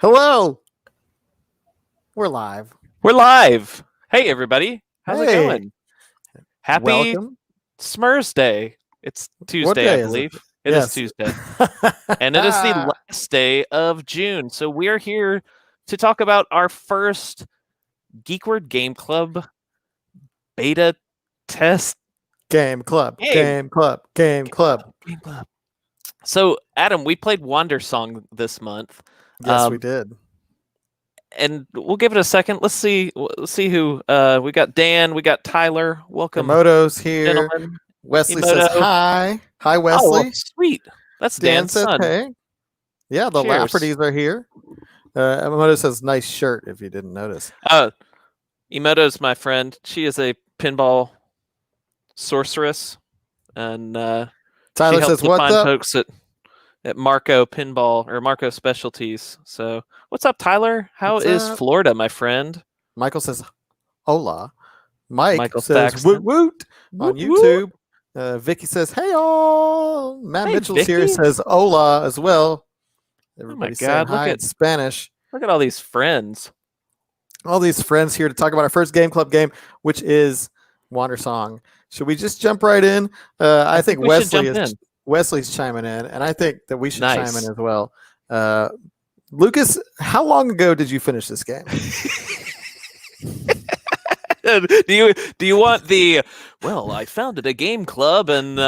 Hello. We're live. We're live. Hey, everybody. How's it Hey. going? Happy Welcome. Smurfs Day. It's What Tuesday, I day is it? believe. It is Yes. Tuesday. And it is the last day of June. So we are here to talk about our first Geekward Game Club beta test Game Club. Game. Game Club. Game Club. Game Club. So, Adam, we played Wandersong this month. Yes, we did. And we'll give it a second. Let's see who we got. Dan, we got Tyler. Welcome, Emoto's here. gentlemen. Wesley Emoto. says hi. Hi, Oh, Wesley. well, sweet. That's Dan Dan's says son. hey. Yeah, the Cheers. Laffertys are here. Emoto says nice shirt if you didn't notice. Emoto's my friend. She is a pinball sorceress, and Tyler she helps says to what's find up? folks at Marco Pinball or Marco Specialties. So, what's up, Tyler? How What's is up? Florida, my friend? Michael says hola. Mike Michael says Thaxton. woot woot on Woot woot. YouTube. Vicky says hey all. Matt Hey, Mitchell's here Vicky. says hola as well. Everybody's saying God, look hi in at- Spanish. Look at all these friends. All these friends here to talk about our first Game Club game, which is Wandersong. Should we just jump right in? I think we should jump in. Wesley's chiming in, and I think that we should Nice. chime in as well. Lucas, how long ago did you finish this game? do you want the I founded a game club and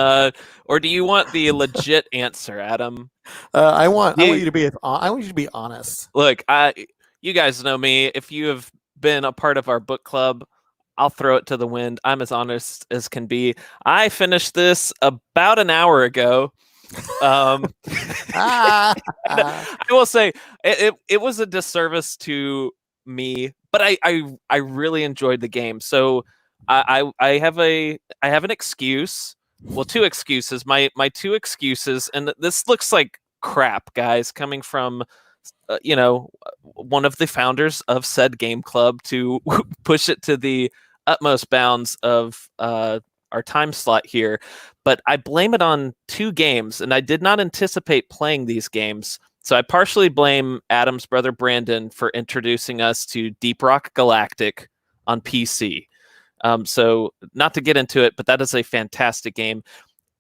or do you want the legit answer, Adam? I want you to be honest. Look, you guys know me. If you have been a part of our book club, I'll throw it to the wind. I'm as honest as can be. I finished this about an hour ago. I will say it was a disservice to me, but I really enjoyed the game. So I have an excuse. Well, two excuses. My two excuses, and this looks like crap, guys, coming from one of the founders of said game club to push it to the utmost bounds of our time slot here. But I blame it on two games, and I did not anticipate playing these games. So I partially blame Adam's brother Brandon for introducing us to Deep Rock Galactic on PC. So not to get into it, but that is a fantastic game.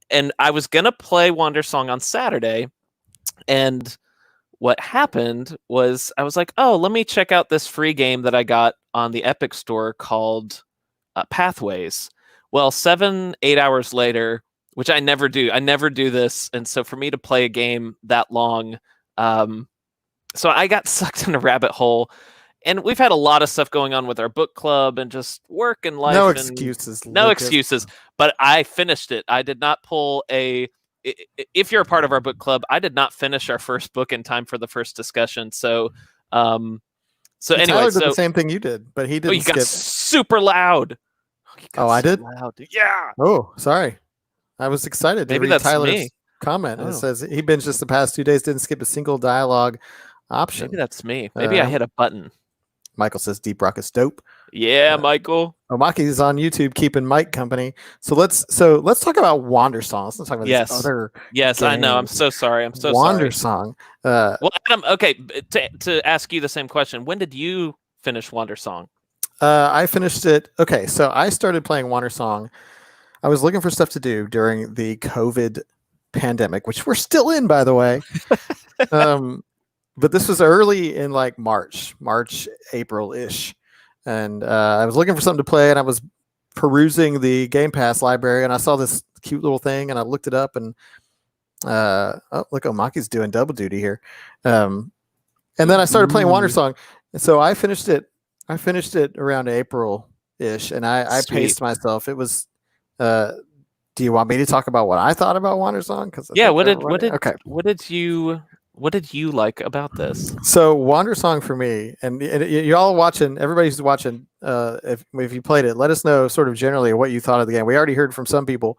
And I was going to play Wandersong on Saturday, and what happened was I was like, oh, let me check out this free game that I got on the Epic Store called Pathways. Well, 7-8 hours later, which I never do this. And so for me to play a game that long, so I got sucked in a rabbit hole. And we've had a lot of stuff going on with our book club and just work and life. No excuses. No excuses. But I finished it. I did not pull if you're a part of our book club, I did not finish our first book in time for the first discussion. So anyway, Tyler did the same thing you did, but he didn't. You got super loud. I did. Loud. Yeah. Oh, sorry. I was excited to read Tyler's comment. Oh. It says he binged just the past 2 days, didn't skip a single dialogue option. Maybe that's me. Maybe I hit a button. Michael says Deep Rock is dope. Yeah, Michael. Omaki's on YouTube keeping Mike company. So let's talk about Wandersong. Let's talk about this other. Yes, I know. I'm so sorry. I'm so Wandersong. Well, Adam, okay, to ask you the same question, when did you finish Wandersong? I finished it. Okay, so I started playing Wandersong. I was looking for stuff to do during the COVID pandemic, which we're still in, by the way. But this was early in like March, April-ish. And I was looking for something to play, and I was perusing the Game Pass library, and I saw this cute little thing, and I looked it up, and look, Omaki's doing double duty here. And then I started playing Wandersong. And so I finished it around April-ish, and I paced myself. It was do you want me to talk about what I thought about Wandersong? What did you like about this? So Wandersong for me, and you're all watching, everybody who's watching, if you played it, let us know sort of generally what you thought of the game. We already heard from some people,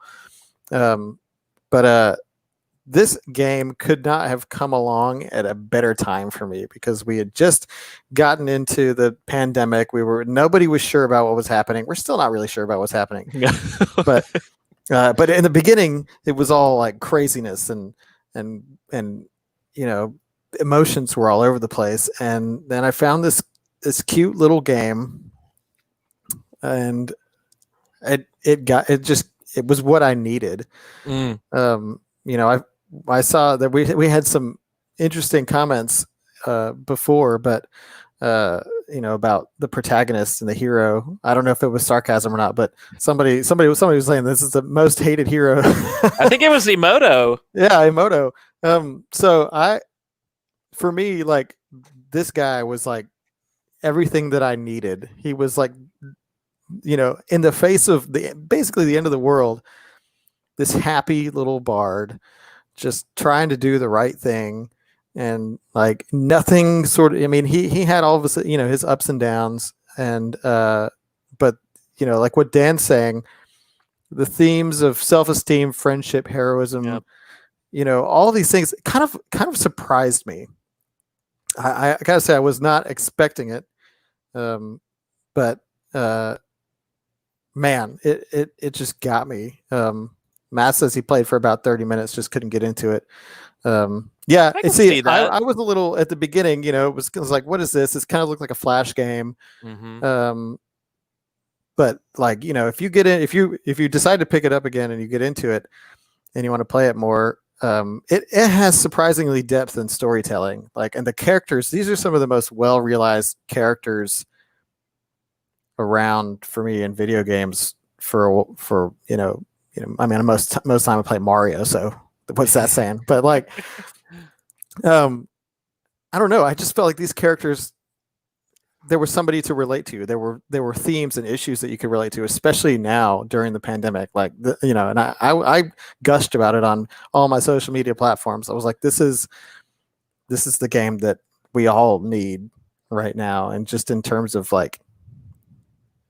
but this game could not have come along at a better time for me, because we had just gotten into the pandemic. Nobody was sure about what was happening. We're still not really sure about what's happening, but in the beginning, it was all like craziness and emotions were all over the place. And then I found this cute little game, and it was what I needed. Mm. You know, I saw that we had some interesting comments before, but you know, about the protagonist and the hero. I don't know if it was sarcasm or not, but somebody was saying this is the most hated hero. I think it was Emoto. Yeah, Emoto. So for me, like, this guy was like everything that I needed. He was like, you know, in the face of basically the end of the world, this happy little bard just trying to do the right thing, and like nothing sort of, I mean, he had all of his, you know, his ups and downs, and but you know, like what Dan's saying, the themes of self-esteem, friendship, heroism, Yep. you know, all these things kind of surprised me. I gotta say I was not expecting it, but man, it just got me. Matt says he played for about 30 minutes, just couldn't get into it. Yeah, I can see that. I was a little at the beginning, you know, it was like, what is this? It kind of looked like a flash game. Mm-hmm. But like, you know, if you get in, if you decide to pick it up again and you get into it and you want to play it more, it has surprisingly depth and storytelling. Like, and the characters, these are some of the most well realized characters around for me in video games for you know, I mean, most time I play Mario, so what's that saying? But like, I don't know. I just felt like these characters, there was somebody to relate to. There were themes and issues that you could relate to, especially now during the pandemic. Like, you know, and I gushed about it on all my social media platforms. I was like, this is the game that we all need right now, and just in terms of like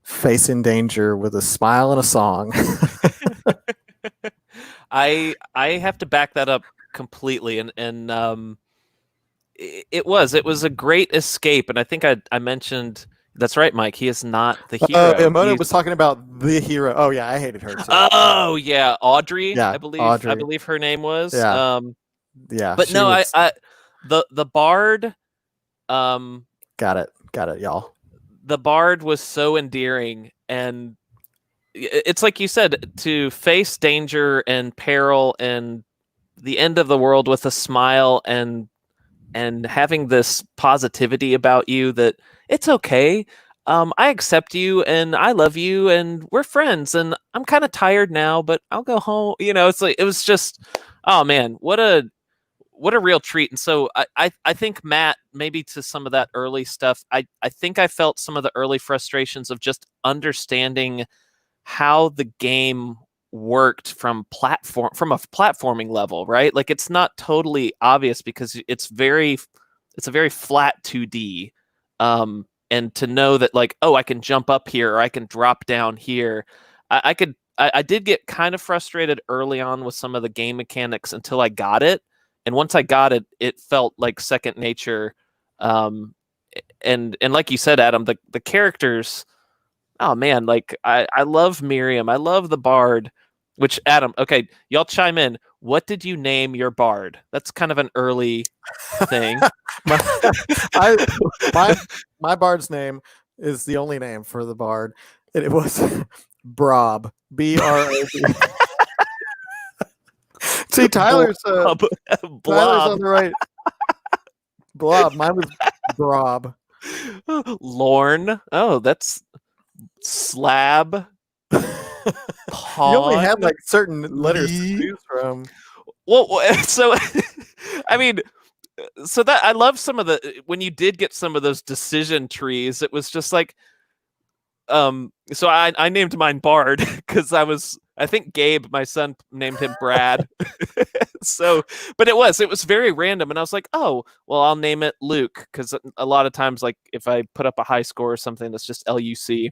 facing danger with a smile and a song. I have to back that up completely, and it was a great escape, and I think I mentioned that's right, Mike. He is not the hero. Emoto was talking about the hero. Oh yeah, I hated her too. Oh yeah, Audrey. Yeah, I Audrey. believe her name was. Yeah. Yeah, but no, was... the bard. Got it, y'all. The bard was so endearing, and it's like you said, to face danger and peril and the end of the world with a smile and having this positivity about you that it's okay. I accept you and I love you and we're friends and I'm kind of tired now, but I'll go home. You know, it's like, it was just, oh man, what a real treat. And so I think, Matt, maybe to some of that early stuff, I think I felt some of the early frustrations of just understanding how the game worked from a platforming level, right? Like, it's not totally obvious because it's a very flat 2D. And to know that, like, oh, I can jump up here or I can drop down here. I did get kind of frustrated early on with some of the game mechanics until I got it. And once I got it, it felt like second nature. And like you said, Adam, the characters, oh man, like I love Miriam. I love the bard, which, Adam, okay, y'all chime in. What did you name your bard? That's kind of an early thing. my bard's name is the only name for the bard. And it was Brob. B-R-O-B. See, Tyler's Blob. Tyler's on the right. Blob. Mine was Brob. Lorne. Oh, that's Slab. You only had like certain letters to choose from. Well, so I mean, so that I love some of the, when you did get some of those decision trees, it was just like, so I named mine Bard because I think Gabe, my son, named him Brad. So, but it was very random, and I was like, oh, well, I'll name it Luke, because a lot of times, like, if I put up a high score or something, that's just Luc,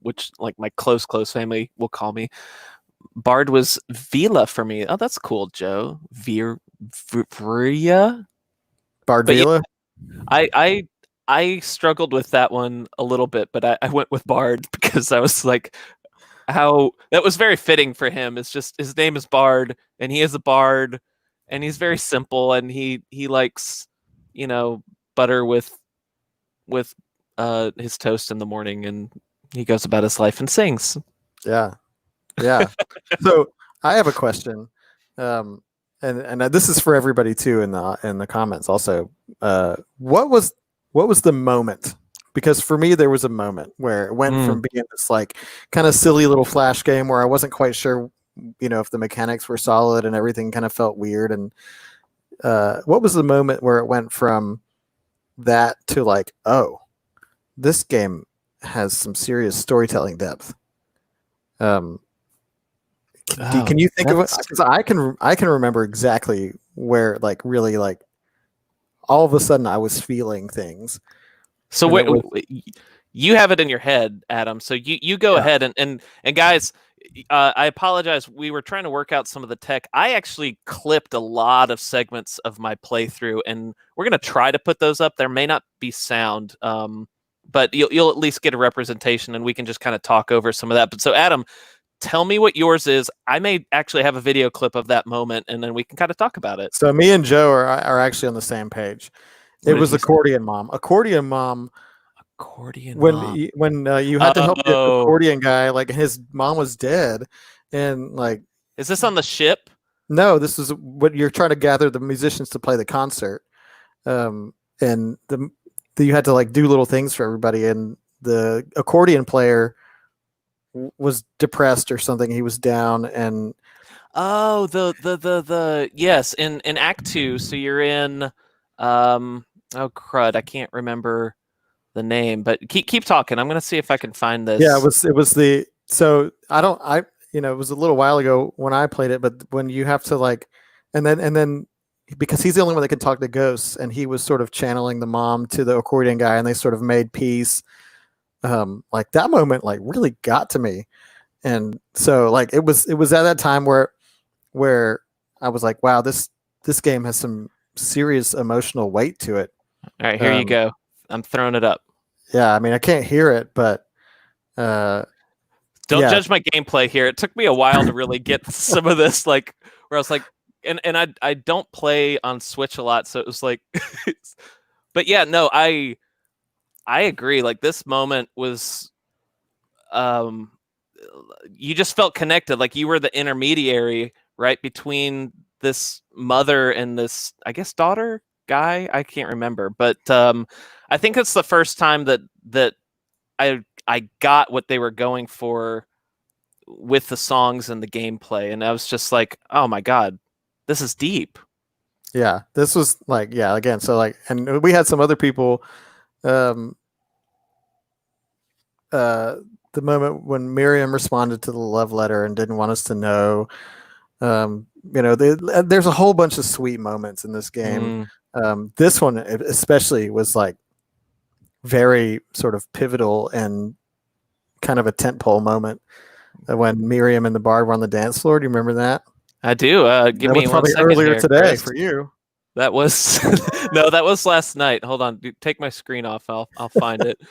which, like, my close family will call me. Bard was Vila for me. Oh, that's cool, Joe. Vria? Bard Vila? Yeah, I struggled with that one a little bit, but I went with Bard because I was like, how that was very fitting for him. It's just his name is Bard and he is a bard, and he's very simple, and he likes, butter with his toast in the morning, and he goes about his life and sings. Yeah. Yeah. So I have a question. And this is for everybody too in the comments also. What was the moment? Because for me there was a moment where it went from being this like kind of silly little flash game where I wasn't quite sure, if the mechanics were solid and everything kind of felt weird. And what was the moment where it went from that to like, oh, this game has some serious storytelling depth? Um, can you think of it? Because I can remember exactly where like really like all of a sudden I was feeling things. So Was, you have it in your head, Adam. So you go yeah. ahead and guys, I apologize. We were trying to work out some of the tech. I actually clipped a lot of segments of my playthrough, and we're gonna try to put those up. There may not be sound, but you'll at least get a representation, and we can just kind of talk over some of that. But so, Adam, tell me what yours is. I may actually have a video clip of that moment, and then we can kind of talk about it. So me and Joe are actually on the same page. It was Accordion Mom. Accordion Mom. Accordion When Mom. you had to help the Oh, accordion guy, like his mom was dead, and like is this on the ship? no, this is what you're trying to gather the musicians to play the concert, and you had to like do little things for everybody, and the accordion player was depressed or something. He was down, and Oh, the yes, in Act 2, so you're in oh crud, I can't remember the name, but keep talking. I'm gonna see if I can find this. yeah, it was the so I don't I it was a little while ago when I played it, but when you have to like, and then because he's the only one that can talk to ghosts, and he was sort of channeling the mom to the accordion guy, and they sort of made peace. Like that moment, like really got to me, and so like it was at that time where I was like, wow, this game has some serious emotional weight to it. All right, here you go. I'm throwing it up. Yeah, I mean, I can't hear it, but don't yeah. judge my gameplay here. It took me a while to really get some of this, like where I was like, and I don't play on Switch a lot, so it was like, but yeah, no, I agree. Like this moment was, you just felt connected, like you were the intermediary, right, between this mother and this, I guess, daughter guy. I can't remember, but I think it's the first time that I got what they were going for with the songs and the gameplay, and I was just like, oh my god, this is deep. Yeah, this was like, yeah, again, so like, and we had some other people, um, the moment when Miriam responded to the love letter and didn't want us to know, there's a whole bunch of sweet moments in this game. This one especially was like very sort of pivotal and kind of a tentpole moment when Miriam and the bard were on the dance floor. Do you remember that? I do. Give that me was one probably second earlier here, today Chris. for you. That was no, that was last night. Hold on, take my screen off. I'll find it.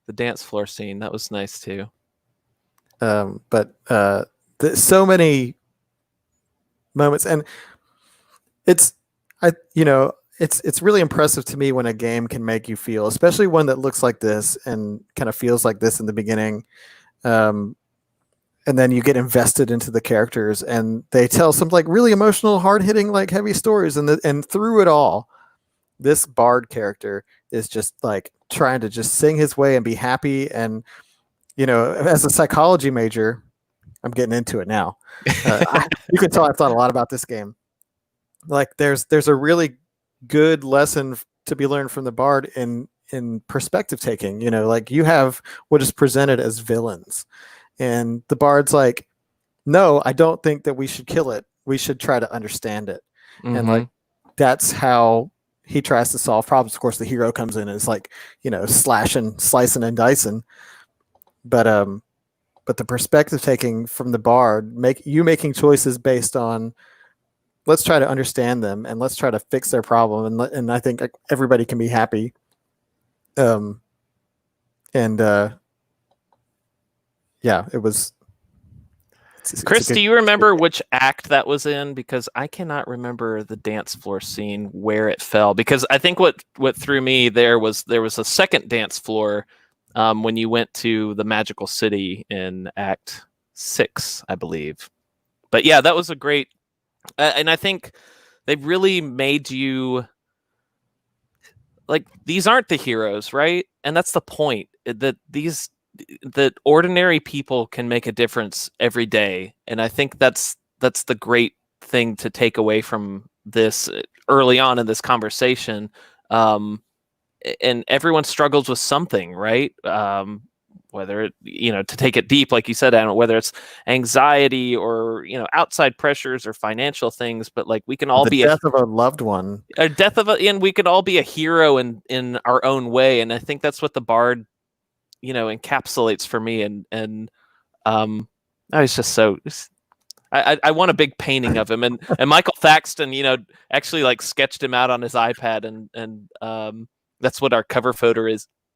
The dance floor scene, that was nice too. But so many moments, and it's it's really impressive to me when a game can make you feel, especially one that looks like this and kind of feels like this in the beginning. And then you get invested into the characters, and they tell some like really emotional, hard-hitting, like heavy stories, and through it all, this bard character is just like trying to just sing his way and be happy. And as a psychology major, I'm getting into it now. You can tell I've thought a lot about this game. Like there's a really good lesson to be learned from the bard in perspective taking. Like you have what is presented as villains, and the bard's like, no, I don't think that we should kill it. We should try to understand it. And like that's how he tries to solve problems. Of course, the hero comes in and is like, slashing, slicing, and dicing. But the perspective taking from the bard, making choices based on, let's try to understand them and let's try to fix their problem, and I think everybody can be happy. Yeah, it was It's Chris, a do you remember which act that was in? Because I cannot remember the dance floor scene where it fell. Because I think what threw me there was a second dance floor when you went to the magical city in Act 6, I believe. But yeah, that was a great, and I think they really made you like these aren't the heroes, right? And that's the point that ordinary people can make a difference every day, and I think that's the great thing to take away from this early on in this conversation. And everyone struggles with something, right? Whether it, to take it deep, like you said, Adam, whether it's anxiety or outside pressures or financial things, but like we can all the be death of a loved one, and we could all be a hero in our own way, and I think that's what the bard encapsulates for me. And I was just so I want a big painting of him, and Michael Thaxton actually like sketched him out on his iPad, and that's what our cover photo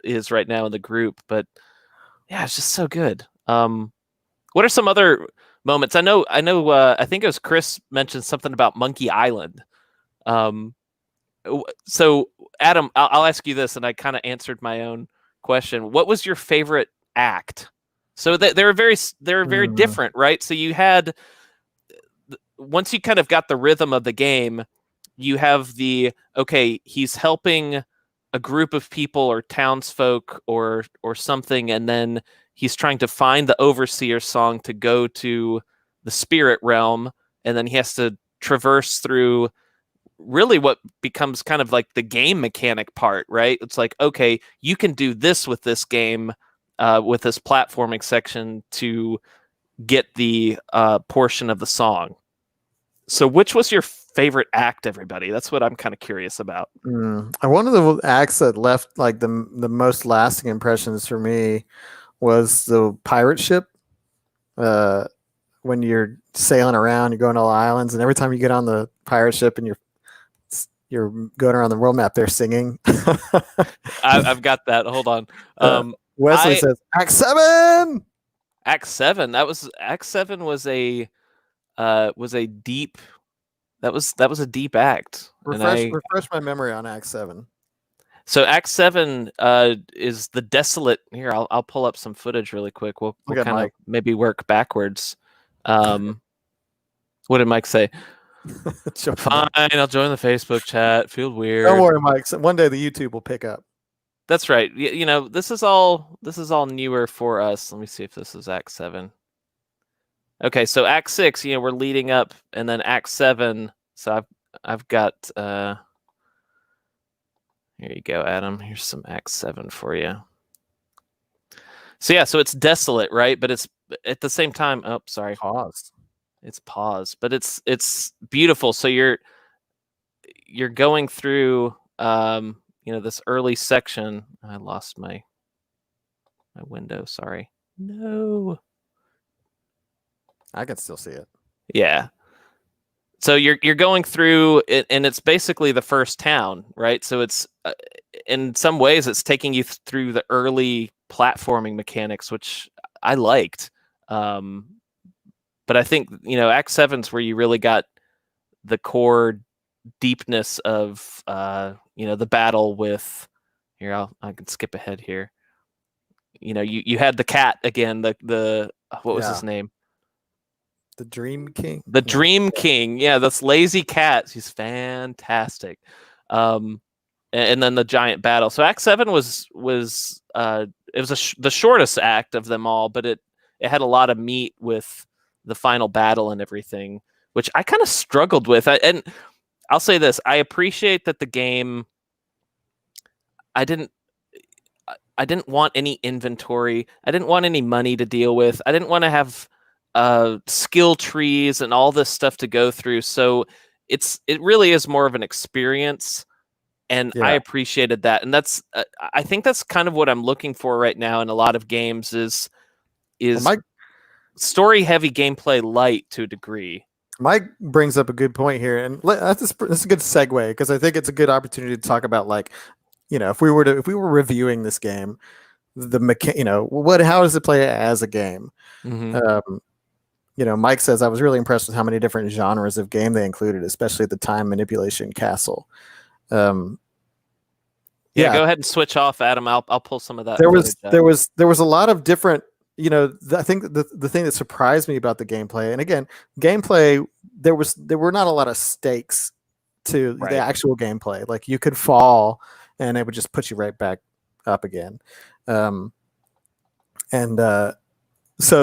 is right now in the group. But yeah, it's just so good. What are some other moments? I think it was Chris mentioned something about Monkey Island. So Adam, I'll ask you this, and I kind of answered my own question. What was your favorite act? So they're very different, right? So you had, once you kind of got the rhythm of the game, you have okay, he's helping a group of people or townsfolk or something, and then he's trying to find the overseer song to go to the spirit realm, and then he has to traverse through really what becomes kind of like the game mechanic part, right? It's like, okay, you can do this with this game, with this platforming section to get the portion of the song. So which was your favorite act, everybody? That's what I'm kind of curious about. One of the acts that left like the most lasting impressions for me was the pirate ship. When you're sailing around, you're going to all the islands, and every time you get on the pirate ship and you're going around the world map, they're singing. I've got that. Hold on. Wesley says Act 7. Act 7. Act 7 was a deep. That was a deep act. Refresh my memory on Act 7. So Act 7 is the desolate. Here, I'll pull up some footage really quick. We'll kind of maybe work backwards. What did Mike say? Fine, I'll join the Facebook chat. Feel weird. Don't worry, Mike. One day the YouTube will pick up. That's right. This is all newer for us. Let me see if this is Act 7. Okay, so Act 6, we're leading up, and then Act 7. So I've got. Here you go, Adam. Here's some Act 7 for you. So yeah, so it's desolate, right? But it's at the same time. Oh, sorry. Pause. It's pause, but it's beautiful. So you're going through this early section. I lost my window. Sorry. No. I can still see it. Yeah. So you're going through it, and it's basically the first town, right? So it's in some ways it's taking you through the early platforming mechanics, which I liked. But I think Act 7's where you really got the core deepness of the battle with. Here, I can skip ahead here. You had the cat again. The what was his name? The Dream King. The Dream King. Yeah, this lazy cat. He's fantastic. And then the giant battle. So Act 7 was the shortest act of them all, but it had a lot of meat with the final battle and everything, which I kind of struggled with. And I'll say this: I appreciate that the game. I didn't want any inventory. I didn't want any money to deal with. I didn't want to have skill trees and all this stuff to go through. So it really is more of an experience, and I appreciated that. And that's I think that's kind of what I'm looking for right now in a lot of games is story heavy gameplay light to a degree. Mike brings up a good point here, and that's a good segue because I think it's a good opportunity to talk about if we were reviewing this game, how does it play as a game? Mm-hmm. Mike says I was really impressed with how many different genres of game they included, especially the time manipulation castle. Yeah, go ahead and switch off, Adam. I'll pull some of that. There was a lot of different. I think the thing that surprised me about the gameplay, and again, gameplay, there were not a lot of stakes to the actual gameplay. Like you could fall, and it would just put you right back up again. So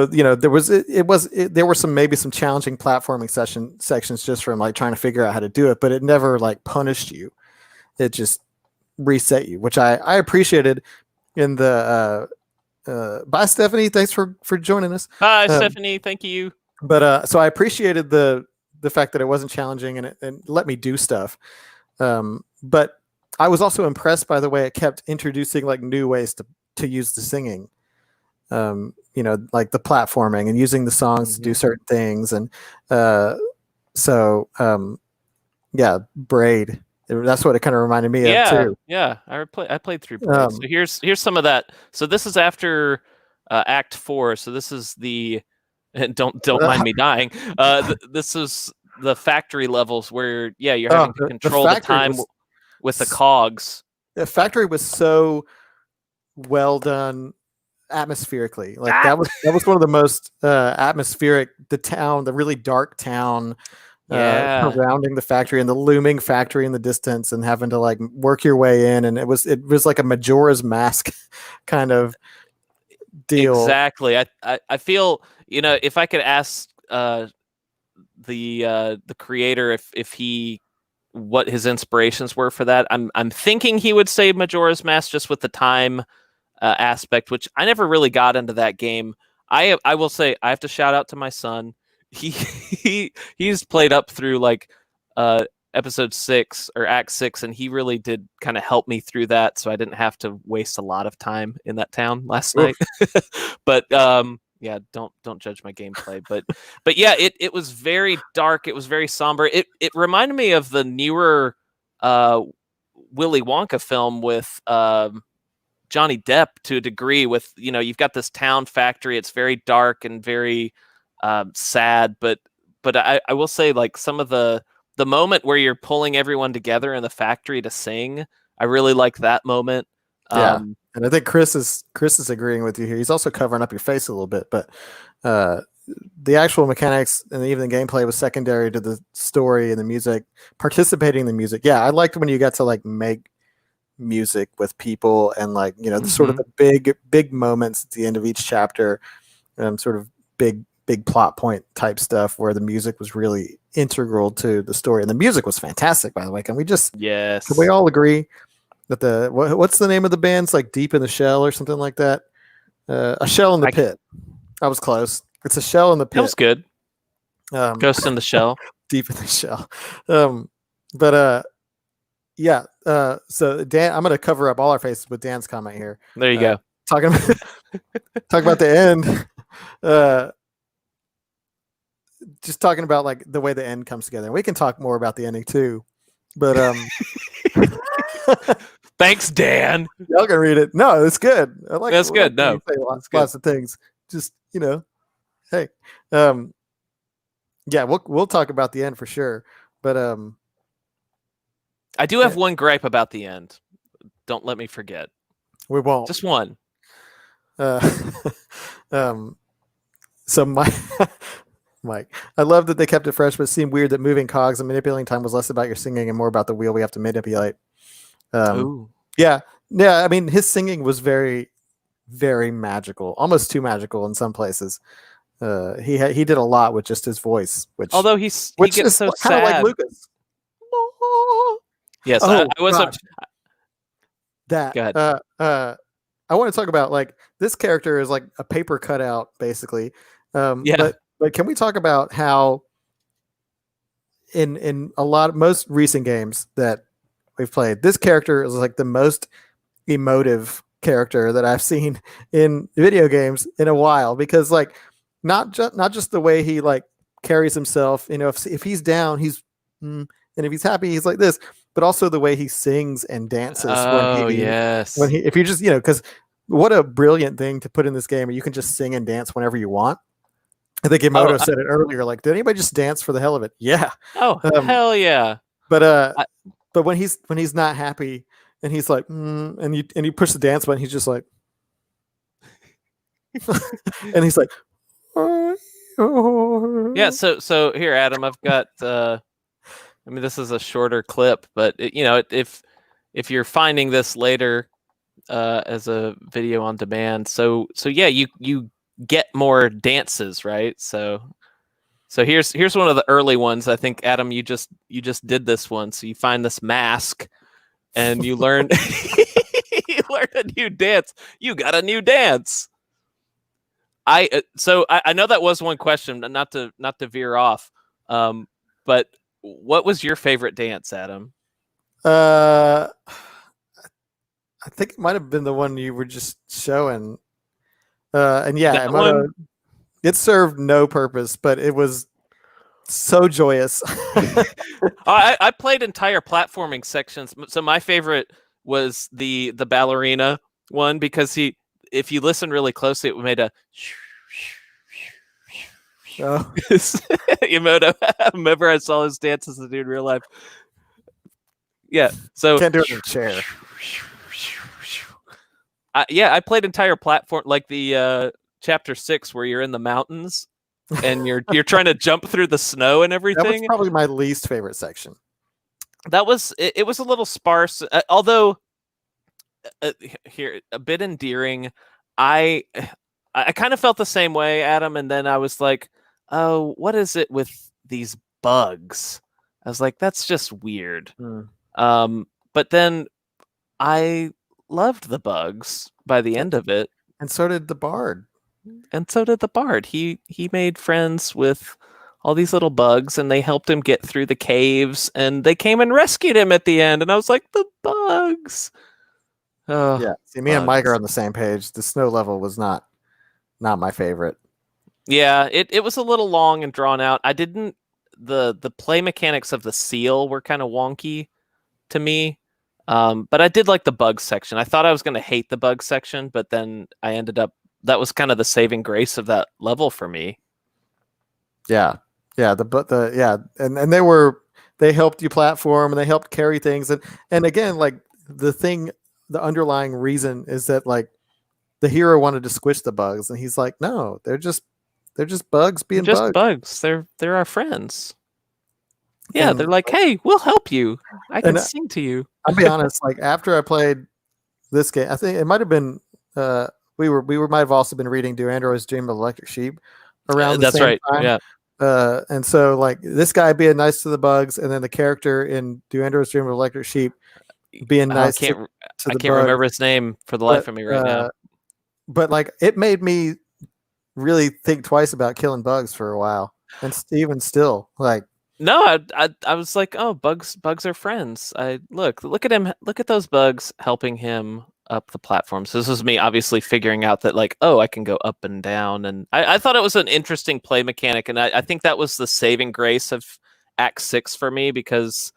there were some challenging platforming sections just from like trying to figure out how to do it, but it never like punished you. It just reset you, which I appreciated in the bye Stephanie, thanks for joining us. Bye Stephanie, thank you. But so I appreciated the fact that it wasn't challenging and it let me do stuff. But I was also impressed by the way it kept introducing like new ways to use the singing. Like the platforming and using the songs to do certain things. And Braid. That's what it kind of reminded me of too. Yeah, I played through Braid. So here's some of that. So this is after Act 4. So this is the don't mind me dying. This is the factory levels where you're having to control the time with the cogs. The factory was so well done atmospherically. Like that was one of the most atmospheric. The really dark town. Surrounding the factory and the looming factory in the distance and having to like work your way in, and it was like a Majora's Mask kind of deal. Exactly. I feel if I could ask the creator if he what his inspirations were for that, I'm thinking he would say Majora's Mask just with the time aspect, which I never really got into that game. I will say I have to shout out to my son. He's played up through like episode 6 or act 6, and he really did kind of help me through that, so I didn't have to waste a lot of time in that town last night. But don't judge my gameplay. But yeah, it was very dark. It was very somber. It reminded me of the newer Willy Wonka film with Johnny Depp to a degree. With you've got this town factory. It's very dark and very sad, but I will say like some of the moment where you're pulling everyone together in the factory to sing, I really like that moment. And I think Chris is agreeing with you here. He's also covering up your face a little bit, but the actual mechanics and even the gameplay was secondary to the story and the music. Participating in the music, I liked when you got to like make music with people and like the sort of the big moments at the end of each chapter, sort of big plot point type stuff where the music was really integral to the story. And the music was fantastic, by the way. Can we all agree that what's the name of the band? It's like Deep in the Shell or something like that. A Shell in the Pit. I was close. It's A Shell in the Pit. That was good. Ghost in the Shell. Deep in the Shell. So Dan, I'm going to cover up all our faces with Dan's comment here. There you go. Talk about the end. Just talking about like the way the end comes together. We can talk more about the ending too, but thanks, Dan. Y'all can read it. No, it's good. That's good. No, lots of things. Just hey, we'll talk about the end for sure. But I do have one gripe about the end. Don't let me forget. We won't. Just one. So Mike, I love that they kept it fresh, but it seemed weird that moving cogs and manipulating time was less about your singing and more about the wheel we have to manipulate. Yeah. I mean, his singing was very, very magical, almost too magical in some places. He did a lot with just his voice, although he gets so sad, kind of like Lucas. Yes, I was. That. Go ahead. I want to talk about like this character is like a paper cutout, basically. But can we talk about how in most recent games that we've played, this character is like the most emotive character that I've seen in video games in a while, because like not just the way he like carries himself, if he's down, he's and if he's happy, he's like this, but also the way he sings and dances. If you just because what a brilliant thing to put in this game where you can just sing and dance whenever you want. I think Oh, Emoto said it earlier. Like, did anybody just dance for the hell of it? Yeah. oh, Um, hell yeah. but I, but when he's not happy and he's like, and you push the dance button, he's just like, and he's like, yeah. So here, Adam, I've got. I mean, this is a shorter clip, but if you're finding this later as a video on demand, so yeah, you get more dances, right? So here's one of the early ones. I think Adam, you just did this one. So you find this mask and you learn you learn a new dance. You got a new dance. I know that was one question, not to veer off. But what was your favorite dance, Adam? uh, I think it might have been the one you were just showing. And yeah, That one? Emoto, it served no purpose, but it was so joyous. I played entire platforming sections. So my favorite was the ballerina one because if you listen really closely, it made a Oh, Emoto. Remember, I saw his dances in real life. Yeah. So can't do it in a chair. I played entire platform like the chapter 6 where you're in the mountains and you're trying to jump through the snow and That was everything. probably my least favorite section. That was it was a little sparse, although here a bit endearing. I I kind of felt the same way, Adam, and then I was like, "Oh, what is it with these bugs?" I was like, "That's just weird." But then I loved the bugs by the end of it, And so did the bard. and so did the bard. He made friends with all these little bugs, and they helped him get through the caves, and they came and rescued him at the end. And I was like, "The bugs." Oh, Yeah. See, me and Mike are bugs. on the same page. The snow level was not my favorite. Yeah, it was a little long and drawn out. I didn't the play mechanics of the seal were kind of wonky to me. But I did like the bug section. I thought I was going to hate the bug section, but then I ended up that was kind of the saving grace of that level for me. Yeah. Yeah. And they helped you platform and they helped carry things. And again, like the underlying reason is that like the hero wanted to squish the bugs and he's like, no, they're just bugs They're being just bugs. bugs. They're our friends. Yeah, they're And like, "Hey, we'll help you. I can and sing to you." I'll be honest, like after I played this game, I think it might have been we might have also been reading Do Androids Dream of Electric Sheep around the That's same right. time. Yeah. And so like this guy being nice to the bugs, and then the character in Do Androids Dream of Electric Sheep being I nice can't to I the can't bugs. remember his name for the life But of me right now. but like it made me really think twice about killing bugs for a while, and even still, like No, I was like, oh, bugs are friends. I look at him, look at those bugs helping him up the platform. So this is me obviously figuring out that like, oh, I can go up and down, and I thought it was an interesting play mechanic, and I think that was the saving grace of Act 6 for me because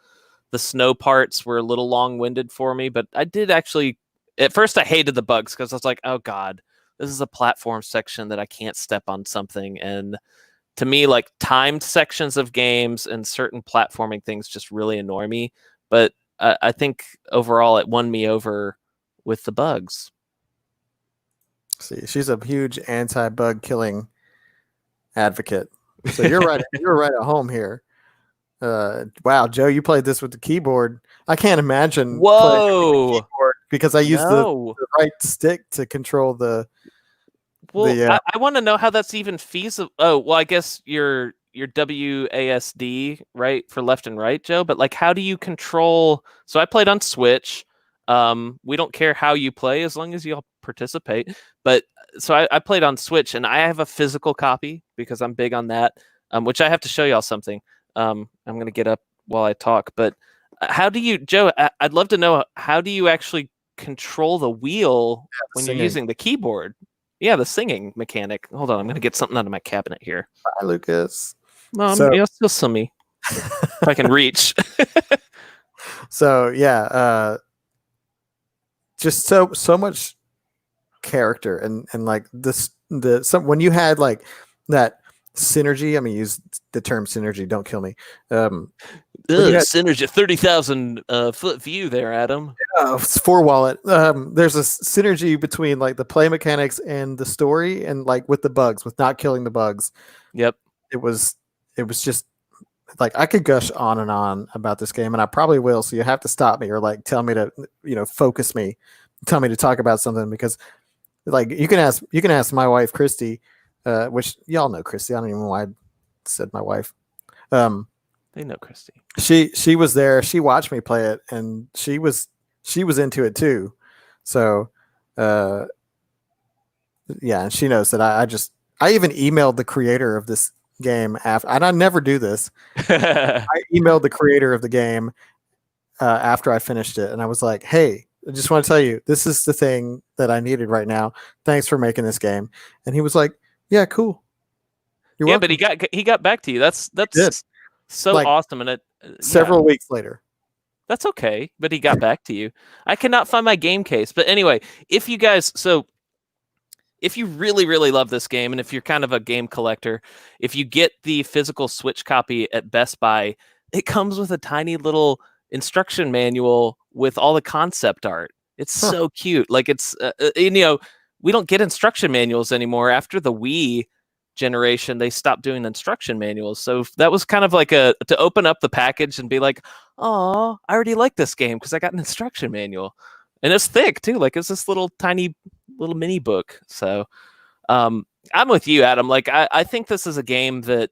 the snow parts were a little long winded for me, but I did actually at first I hated the bugs because I was like, oh god, this is a platform section that I can't step on something and to me, like timed sections of games and certain platforming things just really annoy me. But I think overall it won me over with the bugs. see, she's a huge anti-bug killing advocate. So you're right. You're right at home here. Wow, Joe, you played this with the keyboard. I can't imagine playing it with the Whoa! keyboard because I use No. the right stick to control the Well, the. I want to know how that's even feasible. Oh, well, I guess your WASD right for left and right, Joe. But like, how do you control? So I played on Switch. We don't care how you play as long as you all participate. But so I played on Switch, and I have a physical copy because I'm big on that. Which I have to show y'all something. I'm gonna get up while I talk. But how do you, Joe? I'd love to know how do you actually control the wheel when you're singing. using the keyboard? Yeah, the singing mechanic. Hold on, I'm gonna get something out of my cabinet here. Hi, Lucas. Yeah, still some me. If I can reach. So yeah, just so much character and like this when you had like that synergy. I mean, use the term synergy. Don't kill me. Synergy, 30,000 foot view there, Adam. It's for wallet. There's a synergy between like the play mechanics and the story, and like with the bugs, with not killing the bugs. Yep. It was just like I could gush on and on about this game, and I probably will. So you have to stop me or like tell me to, focus me, tell me to talk about something, because like you can ask my wife Christy, which y'all know Christy. I don't even know why I said my wife. They know Christy. She was there. She watched me play it, and she was into it too. So, yeah, and she knows that I even emailed the creator of this game after, and I never do this. I emailed the creator of the game after I finished it, and I was like, "Hey, I just want to tell you, this is the thing that I needed right now. Thanks for making this game." And he was like, "Yeah, cool. You're welcome." But he got back to you. That's so like, awesome, and several weeks later. That's okay, but he got back to you. I cannot find my game case, but anyway, if you really, really love this game, and if you're kind of a game collector, if you get the physical Switch copy at Best Buy, it comes with a tiny little instruction manual with all the concept art. It's so cute. Like it's, we don't get instruction manuals anymore. After the Wii generation, they stopped doing instruction manuals. So that was kind of like to open up the package and be like, oh, I already like this game because I got an instruction manual. And it's thick too. Like it's this little tiny little mini book. So I'm with you, Adam. Like I think this is a game that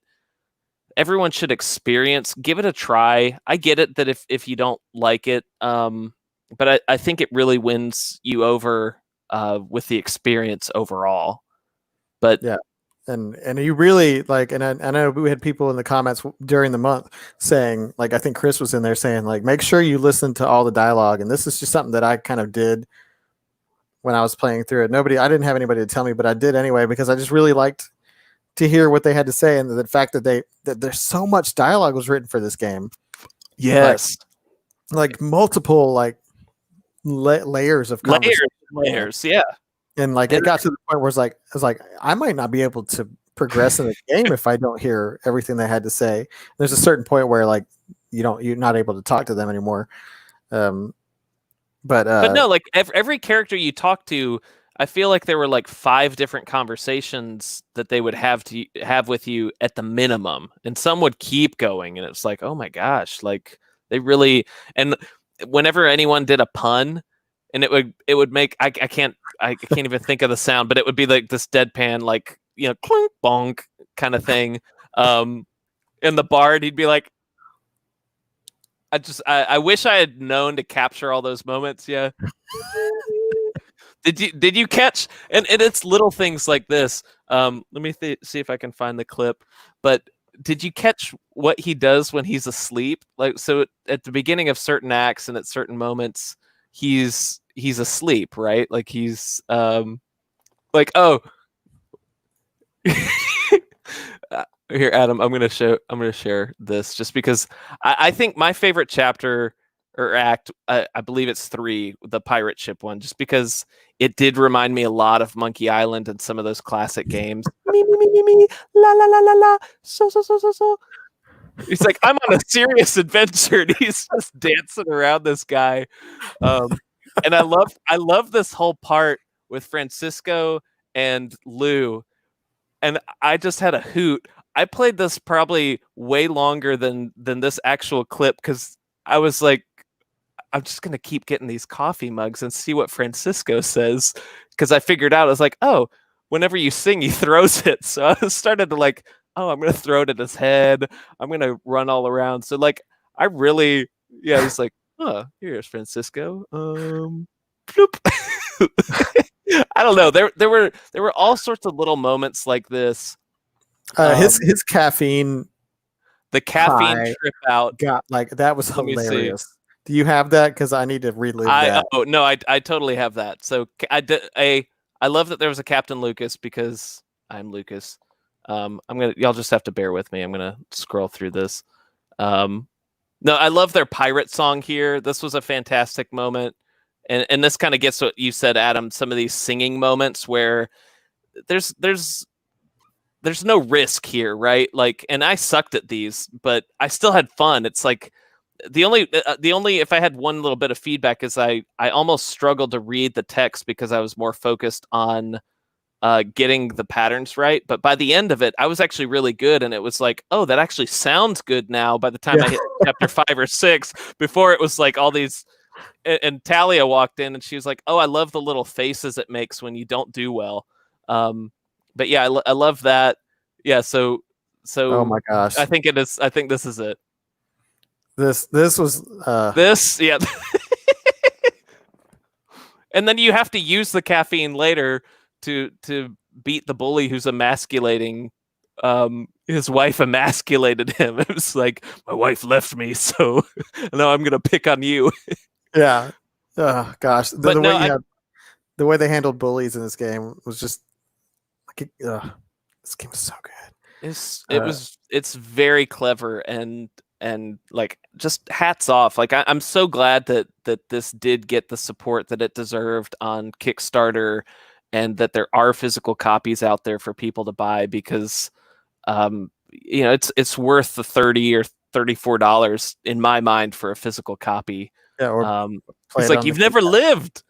everyone should experience. Give it a try. I get it that if you don't like it, but I think it really wins you over with the experience overall. But yeah. And you really like, and I know we had people in the comments during the month saying, like, I think Chris was in there saying, like, make sure you listen to all the dialogue. And this is just something that I kind of did when I was playing through it. I didn't have anybody to tell me, but I did anyway, because I just really liked to hear what they had to say. And the fact that there's so much dialogue was written for this game. Yes. Like multiple, like layers of conversation. Layers. Yeah. And like it got to the point where I was like, I might not be able to progress in the game if I don't hear everything they had to say. There's a certain point where like you're not able to talk to them anymore. But no, like every character you talk to, I feel like there were like 5 different conversations that they would have with you at the minimum, and some would keep going, and it's like, oh my gosh, like they really. And whenever anyone did a pun, and it would make I can't even think of the sound, but it would be like this deadpan, like, clink bonk kind of thing. In the bar, and he'd be like, I wish I had known to capture all those moments. Yeah. Did you catch? And it's little things like this. Let me see if I can find the clip. But did you catch what he does when he's asleep? Like, so at the beginning of certain acts and at certain moments, he's asleep, right? Like he's like, oh. Here, Adam, I'm gonna share this just because I think my favorite chapter or act, I believe it's 3, the pirate ship one, just because it did remind me a lot of Monkey Island and some of those classic games. Me, me, me, me, me, la la la la la, so. He's like, I'm on a serious adventure, and he's just dancing around this guy. And I love this whole part with Francisco and Lou, and I just had a hoot. I played this probably way longer than this actual clip, because I was like, I'm just going to keep getting these coffee mugs and see what Francisco says, because I figured out, I was like, oh, whenever you sing, he throws it. So I started to like, oh, I'm going to throw it at his head. I'm going to run all around. So like, I really, yeah, he's like, oh, here's Francisco. Bloop. I don't know. There were all sorts of little moments like this. His caffeine, the caffeine trip out, got like that was hilarious. Do you have that? Because I need to relive that. Oh no, I totally have that. So I love that there was a Captain Lucas, because I'm Lucas. Y'all just have to bear with me. I'm gonna scroll through this. No, I love their pirate song here. This was a fantastic moment. And this kind of gets what you said, Adam, some of these singing moments where there's there's no risk here, right? Like, and I sucked at these, but I still had fun. It's like the only if I had one little bit of feedback is I almost struggled to read the text because I was more focused on getting the patterns right. But by the end of it, I was actually really good, and it was like, oh, that actually sounds good now. By the time I hit chapter 5 or 6, before it was like all these. And Talia walked in, and she was like, "Oh, I love the little faces it makes when you don't do well." But yeah, I love that. Yeah, so Oh my gosh, I think it is. I think this is it. this was This, yeah. And then you have to use the caffeine later to beat the bully who's emasculating. His wife emasculated him. It was like, my wife left me, so now I'm gonna pick on you. yeah. Oh gosh, But the way they handled bullies in this game was just like this game is so good. It's very clever and like just hats off. Like I'm so glad that this did get the support that it deserved on Kickstarter, and that there are physical copies out there for people to buy, because it's worth the $30 or $34 in my mind for a physical copy. Yeah, or it's like, you've never lived.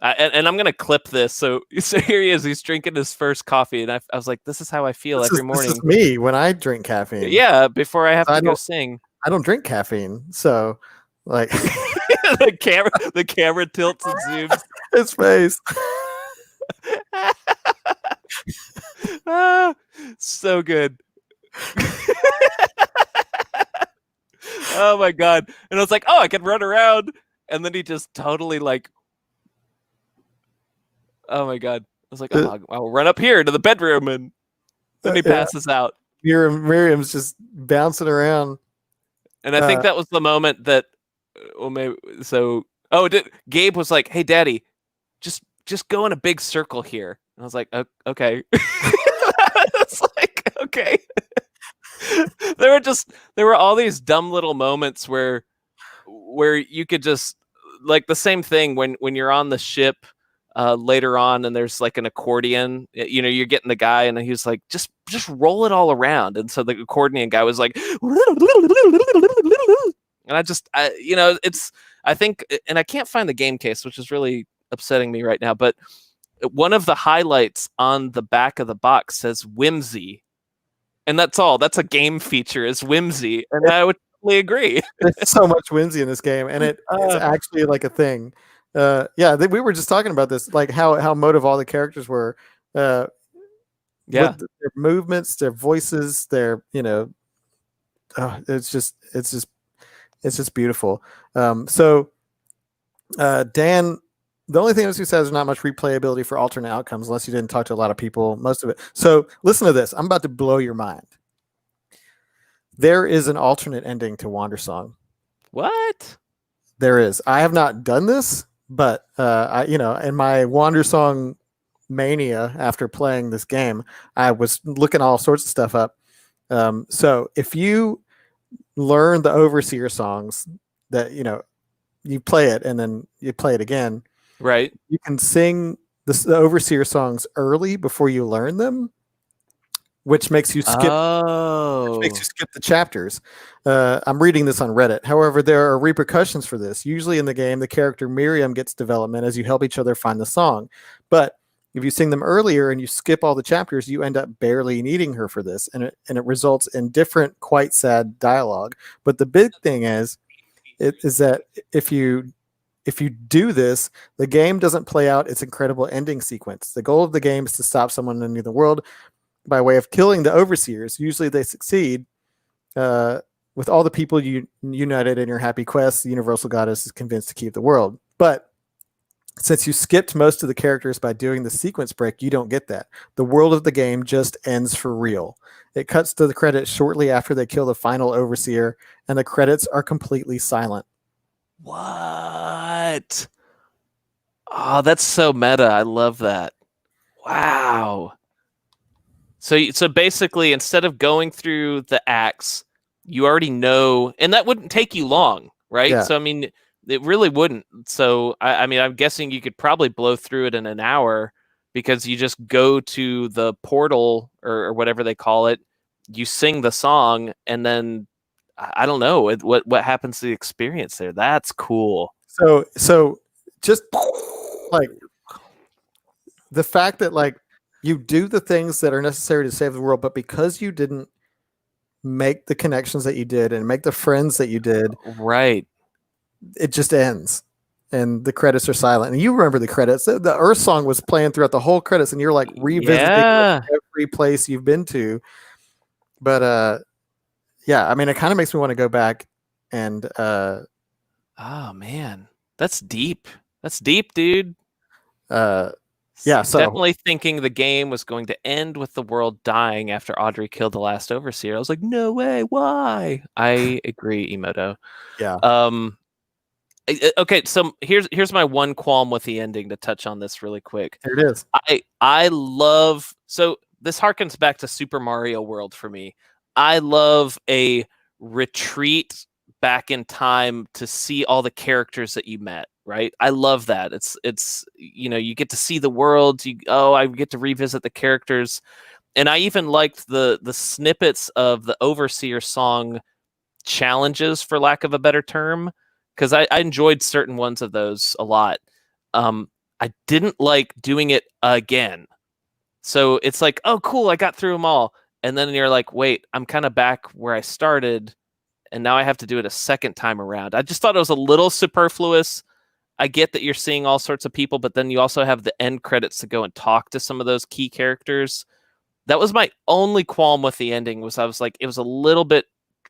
And I'm gonna clip this. So here he is. He's drinking his first coffee, and I was like, "This is how I feel every morning." This is me when I drink caffeine. Yeah, before I have to go sing. I don't drink caffeine, so like the camera tilts and zooms his face. So good. Oh my god! And I was like, "Oh, I can run around," and then he just totally like. Oh my god! I was like, "Oh, I'll run up here to the bedroom," and then he passes out. Miriam's just bouncing around, and I think that was the moment that, maybe so. Oh, Gabe was like, "Hey, Daddy, just go in a big circle here," and I was like, "Okay." It's like, okay. There were all these dumb little moments where you could just, like, the same thing when you're on the ship. Later on, and there's like an accordion, you're getting the guy, and he was like, just roll it all around, and so the accordion guy was like, and I think, and I can't find the game case, which is really upsetting me right now, but one of the highlights on the back of the box says whimsy, and that's all. That's a game feature, is whimsy, and I would totally agree. There's so much whimsy in this game, and it's actually like a thing. We were just talking about this, like how emotive all the characters were. With their movements, their voices, their it's just beautiful. So Dan, the only thing I was going to say is there's not much replayability for alternate outcomes unless you didn't talk to a lot of people. Most of it. So listen to this. I'm about to blow your mind. There is an alternate ending to Wandersong. What? There is. I have not done this. But in my Wandersong mania after playing this game, I was looking all sorts of stuff up. So if you learn the Overseer songs, that you play it and then you play it again, right? You can sing the Overseer songs early before you learn them, which makes you skip. Which makes you skip the chapters. I'm reading this on Reddit. However, there are repercussions for this. Usually in the game, the character Miriam gets development as you help each other find the song. But if you sing them earlier and you skip all the chapters, you end up barely needing her for this, and it results in different, quite sad dialogue. But the big thing is that if you do this, the game doesn't play out its incredible ending sequence. The goal of the game is to stop someone in the world by way of killing the overseers. Usually they succeed. With all the people united in your happy quest, the universal goddess is convinced to keep the world. But since you skipped most of the characters by doing the sequence break, you don't get that. The world of the game just ends for real. It cuts to the credits shortly after they kill the final overseer, and the credits are completely silent. What? Oh, that's so meta. I love that. Wow. So basically, instead of going through the acts, you already know, and that wouldn't take you long, right? Yeah. So I mean, it really wouldn't. So I'm guessing you could probably blow through it in an hour, because you just go to the portal or whatever they call it, you sing the song, and then I don't know what happens to the experience there. That's cool. So just like the fact that like you do the things that are necessary to save the world, but because you didn't make the connections that you did and make the friends that you did, Right. it just ends. And the credits are silent. And you remember the credits. The Earth song was playing throughout the whole credits, and you're like revisiting Yeah. every place you've been to. But yeah, I mean, it kind of makes me want to go back and Oh man, that's deep. That's deep, dude. yeah. So Definitely thinking the game was going to end with the world dying after Audrey killed the last overseer. I was like, no way, why? I agree, Emoto. yeah, Okay, so here's my one qualm with the ending to touch on this really quick. there it is. I love, so this harkens back to Super Mario World for me. I love a retreat back in time to see all the characters that you met, right? I love that. It's you get to see the world, I get to revisit the characters. And I even liked the snippets of the Overseer song challenges, for lack of a better term, because I enjoyed certain ones of those a lot. I didn't like doing it again. So it's like, oh, cool, I got through them all. And then you're like, wait, I'm kind of back where I started, and now I have to do it a second time around. I just thought it was a little superfluous. I get that you're seeing all sorts of people, but then you also have the end credits to go and talk to some of those key characters. That was my only qualm with the ending, was I was like, it was a little bit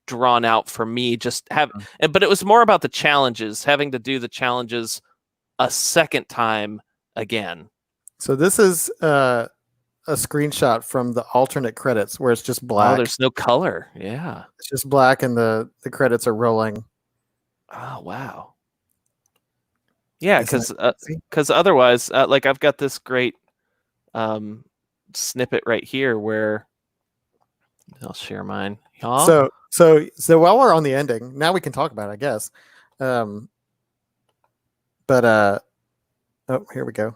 drawn out for me, but it was more about the challenges, having to do the challenges a second time again. So this is a screenshot from the alternate credits where it's just black. Oh, there's no color. Yeah. It's just black, and the credits are rolling. Oh, wow. Yeah, Isn't it crazy? because otherwise, like I've got this great snippet right here where I'll share mine. Y'all? So while we're on the ending, now we can talk about it, I guess. But oh, here we go.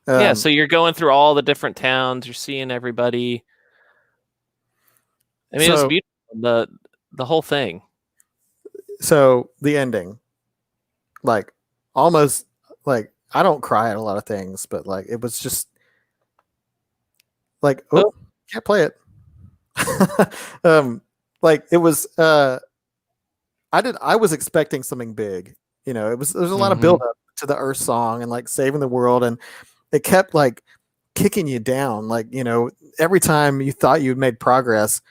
Yeah, so you're going through all the different towns, you're seeing everybody. I mean, it was beautiful, the whole thing. So the ending, like almost like I don't cry at a lot of things, but like it was just like, oh, can't play it. Like it was I was expecting something big. There's a lot of build up to the Earth song and like saving the world, and it kept like kicking you down. Like, every time you thought you'd made progress,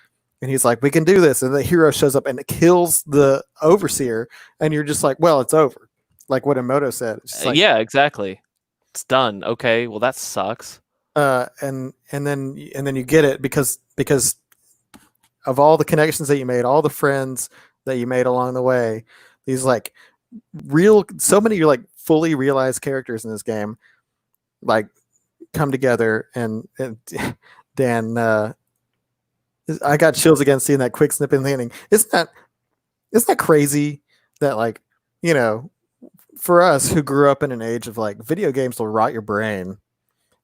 and he's like, we can do this, and the hero shows up and it kills the overseer, and you're just like, well, it's over. Like what Emoto said. It's like, yeah, exactly. It's done. Okay, well that sucks. And then you get it because of all the connections that you made, all the friends that you made along the way, these like so many like fully realized characters in this game, like come together, and Dan, I got chills again seeing that quick snip in the ending. Isn't that crazy that like, for us who grew up in an age of like video games will rot your brain,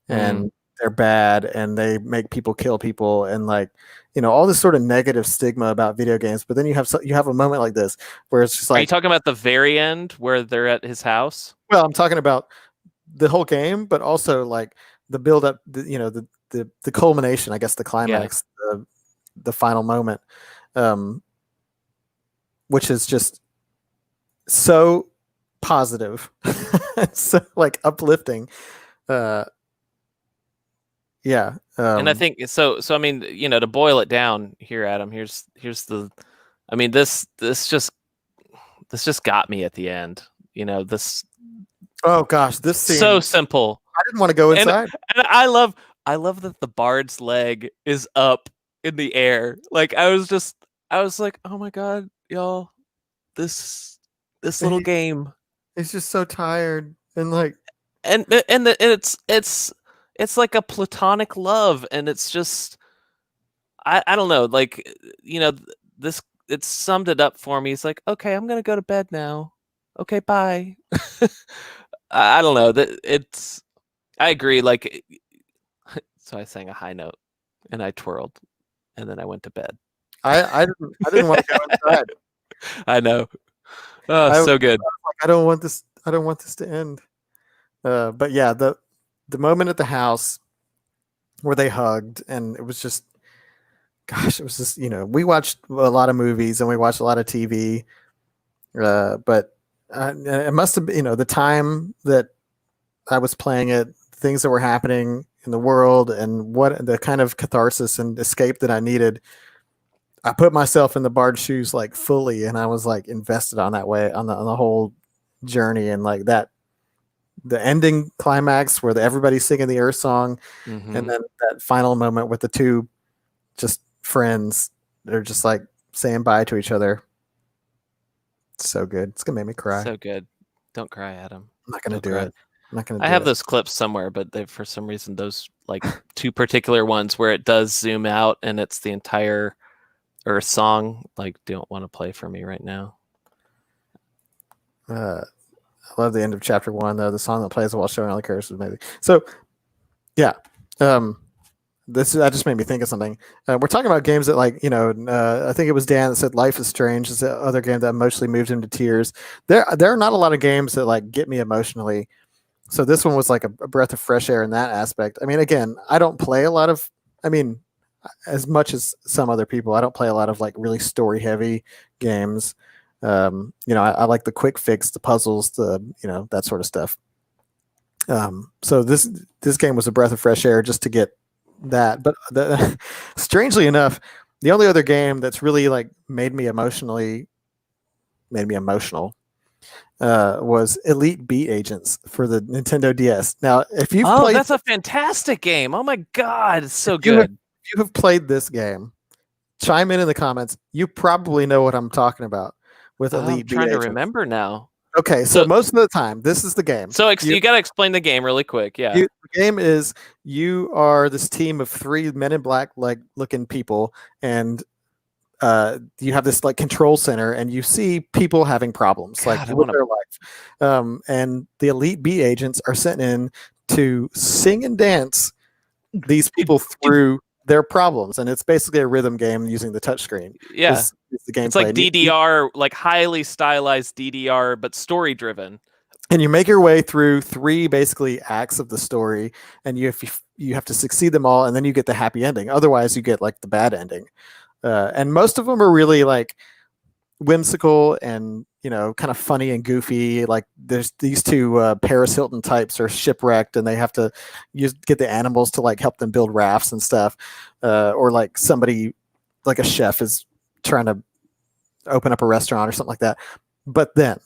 and they're bad, and they make people kill people, and like, all this sort of negative stigma about video games. But then you have a moment like this where it's just like, are you talking about the very end where they're at his house? Well, I'm talking about the whole game, but also like the build up, the culmination, I guess, the climax, the final moment, which is just so positive, so like uplifting. Yeah. And I think so. I mean, to boil it down here, Adam. Here's the. I mean, this just got me at the end. This. Oh gosh, this scene, so simple. I didn't want to go inside. And I love that the bard's leg is up in the air. Like I was like, oh my god, y'all, this little game. He's just so tired, and like, and it's like a platonic love, and it's just I don't know, like, this, it summed it up for me. It's like, okay, I'm gonna go to bed now. Okay, bye. I don't know, that I agree. Like, so I sang a high note and I twirled and then I went to bed. I didn't want to go inside. I know. Oh, I was so good. like, I don't want this to end. But yeah, the moment at the house where they hugged, and it was just, gosh, it was just, we watched a lot of movies and we watched a lot of TV. But it must have been, the time that I was playing it, things that were happening in the world, and what the kind of catharsis and escape that I needed. I put myself in the Bard's shoes like fully, and I was like invested on that way on the whole journey, and like that the ending climax where everybody's singing the Earth song, and then that final moment with the two just friends, they're just like saying bye to each other. So good. It's gonna make me cry. So good. Don't cry, Adam. I'm not gonna Don't do cry. it. I'm not gonna I do have it. those clips somewhere, but they, for some reason, those like two particular ones where it does zoom out and it's the entire Earth song, like, don't want to play for me right now. I love the end of chapter 1 though. The song that plays while showing all the characters, maybe. So yeah, that just made me think of something. We're talking about games that, like, I think it was Dan that said Life is Strange is the other game that emotionally moved him to tears. There are not a lot of games that like get me emotionally. So this one was like a breath of fresh air in that aspect. I mean, again, I don't play a lot of, I mean, as much as some other people, I don't play a lot of like really story heavy games. I like the quick fix, the puzzles, that sort of stuff. So this game was a breath of fresh air just to get that. But strangely enough, the only other game that's really like made me emotional was Elite Beat Agents for the Nintendo DS. Now, if you've played, that's a fantastic game. Oh my god, it's so if good. you have played this game, chime in the comments. You probably know what I'm talking about with Elite I'm Beat trying to Agents. remember now. Okay, so most of the time, this is the game. So you got to explain the game really quick. Yeah. The game is you are this team of 3 Men in Black like looking people, and you have this like control center, and you see people having problems God, with their life. And the Elite B agents are sent in to sing and dance these people through their problems, and it's basically a rhythm game using the touchscreen. Yeah, is the gameplay. It's like DDR, like highly stylized DDR, but story driven. And you make your way through 3 basically acts of the story, and you have to succeed them all, and then you get the happy ending. Otherwise, you get like the bad ending. And most of them are really like whimsical and kind of funny and goofy. Like there's these 2 Paris Hilton types are shipwrecked, and they have to get the animals to like help them build rafts and stuff. Or like somebody like a chef is trying to open up a restaurant or something like that. But then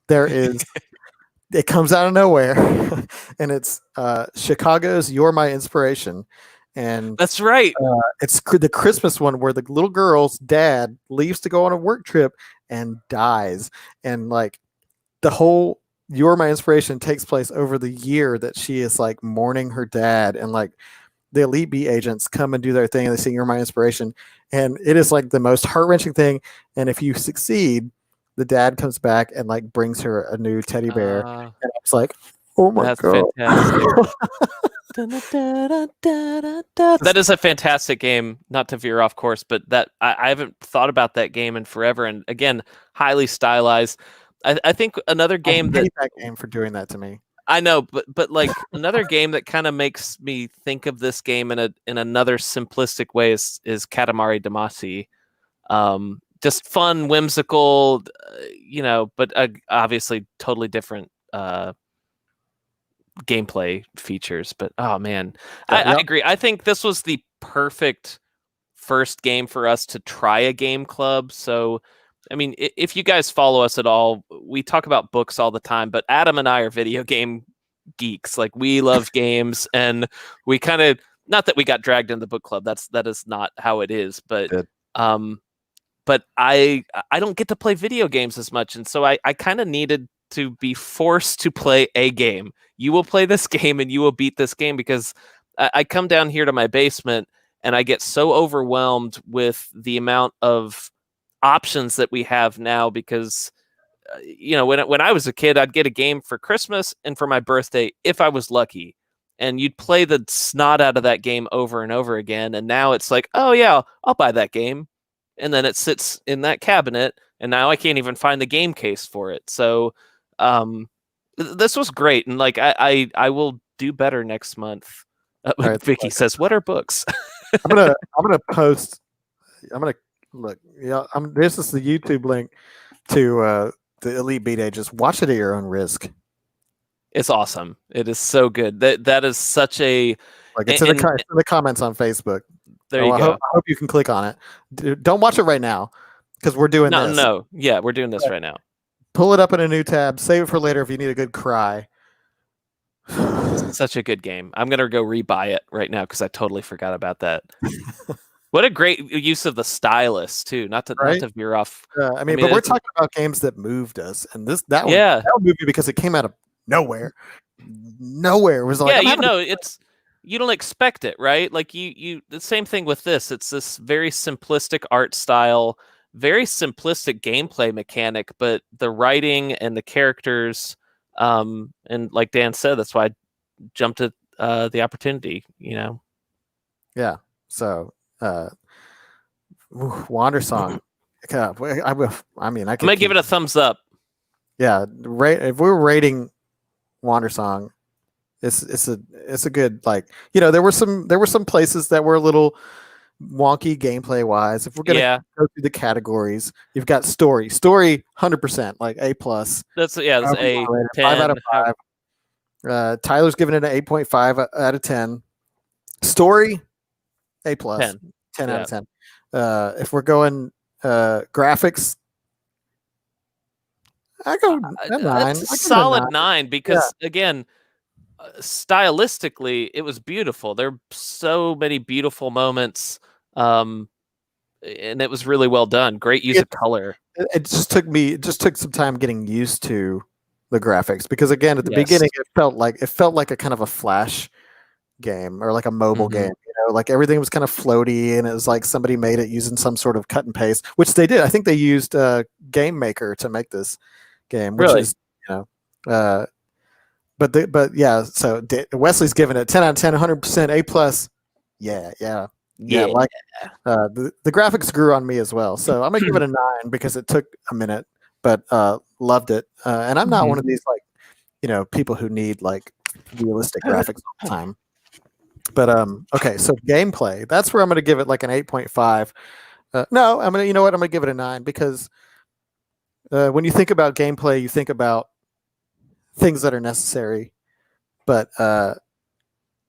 there is it comes out of nowhere, and it's Chicago's "You're My Inspiration," and that's right. It's the Christmas one where the little girl's dad leaves to go on a work trip and dies, and like the whole "You're My Inspiration" takes place over the year that she is like mourning her dad, and like the Elite B agents come and do their thing, and they sing "You're My Inspiration," and it is like the most heart-wrenching thing. And if you succeed, the dad comes back and like brings her a new teddy bear, and it's like, oh my god, fantastic. That is a fantastic game. Not to veer off course, but that I haven't thought about that game in forever. And again, highly stylized. I think another game that game for doing that to me. I know, but like another game that kind of makes me think of this game in another simplistic way is Katamari Damacy. Just fun, whimsical, but obviously totally different gameplay features. But oh man, I agree. I think this was the perfect first game for us to try a game club. So, I mean, if you guys follow us at all, we talk about books all the time, but Adam and I are video game geeks. Like, we love games, and we kind of, not that we got dragged in the book club. That is not how it is, but but I don't get to play video games as much, and so I kind of needed to be forced to play a game. You will play this game and you will beat this game, because I come down here to my basement and I get so overwhelmed with the amount of options that we have now, because when I was a kid, I'd get a game for Christmas and for my birthday if I was lucky. and you'd play the snot out of that game over and over again. And now it's like, oh yeah, I'll buy that game. And then it sits in that cabinet, and now I can't even find the game case for it. So this was great. And like, I will do better next month. right, Vicky says, what are books? I'm gonna post. I'm gonna look. Yeah, this is the YouTube link to the Elite Beat Ages. Watch it at your own risk. It's awesome. It is so good. That is such a like it's in the comments on Facebook. There you go. I hope you can click on it. Don't watch it right now because we're doing this. No, yeah, we're doing this right now. Pull it up in a new tab. Save it for later if you need a good cry. Such a good game. I'm gonna go rebuy it right now because I totally forgot about that. What a great use of the stylus too. Not to veer off. I mean, but we're talking about games that moved us, and that moved me because it came out of nowhere. Nowhere. It was like, you don't expect it, right? Like you the same thing with this. It's this very simplistic art style, very simplistic gameplay mechanic, but the writing and the characters, and like Dan said, that's why I jumped at the opportunity, Yeah. So Wandersong. I might give it a thumbs up. Yeah, if we're rating Wandersong, it's a good, like, there were some places that were a little wonky gameplay wise. If we're gonna go through the categories, you've got story 100%, like A+. That's A 10. 5 out of 5. Tyler's giving it an 8.5 out of 10. Story A+, 10 out of 10. If we're going graphics, I go a 9. It's a solid 9 because again, stylistically, it was beautiful. There are so many beautiful moments, and it was really well done. Great use of color. It just took some time getting used to the graphics because again, at the beginning, it felt like a kind of a Flash game or like a mobile game. Like everything was kind of floaty, and it was like somebody made it using some sort of cut and paste, which they did. I think they used Game Maker to make this game, which is but yeah. So Wesley's giving it 10 out of 10, 100% A+. Yeah. Like the graphics grew on me as well, so I'm gonna give it a 9 because it took a minute, but loved it. And I'm not one of these people who need like realistic graphics all the time. But okay, so gameplay, that's where I'm gonna give it like an 8.5. No, I'm gonna give it a 9 because when you think about gameplay, you think about things that are necessary, but the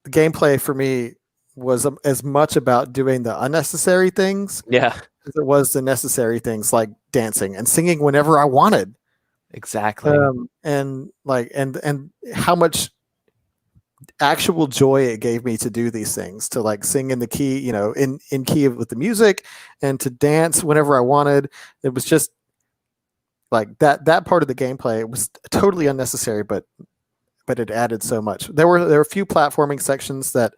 gameplay for me was as much about doing the unnecessary things as it was the necessary things, like dancing and singing whenever I wanted. Exactly. And how much actual joy it gave me to do these things, to like sing in the key, in key with the music, and to dance whenever I wanted. It was just like that part of the gameplay. It was totally unnecessary, but it added so much. There were a few platforming sections that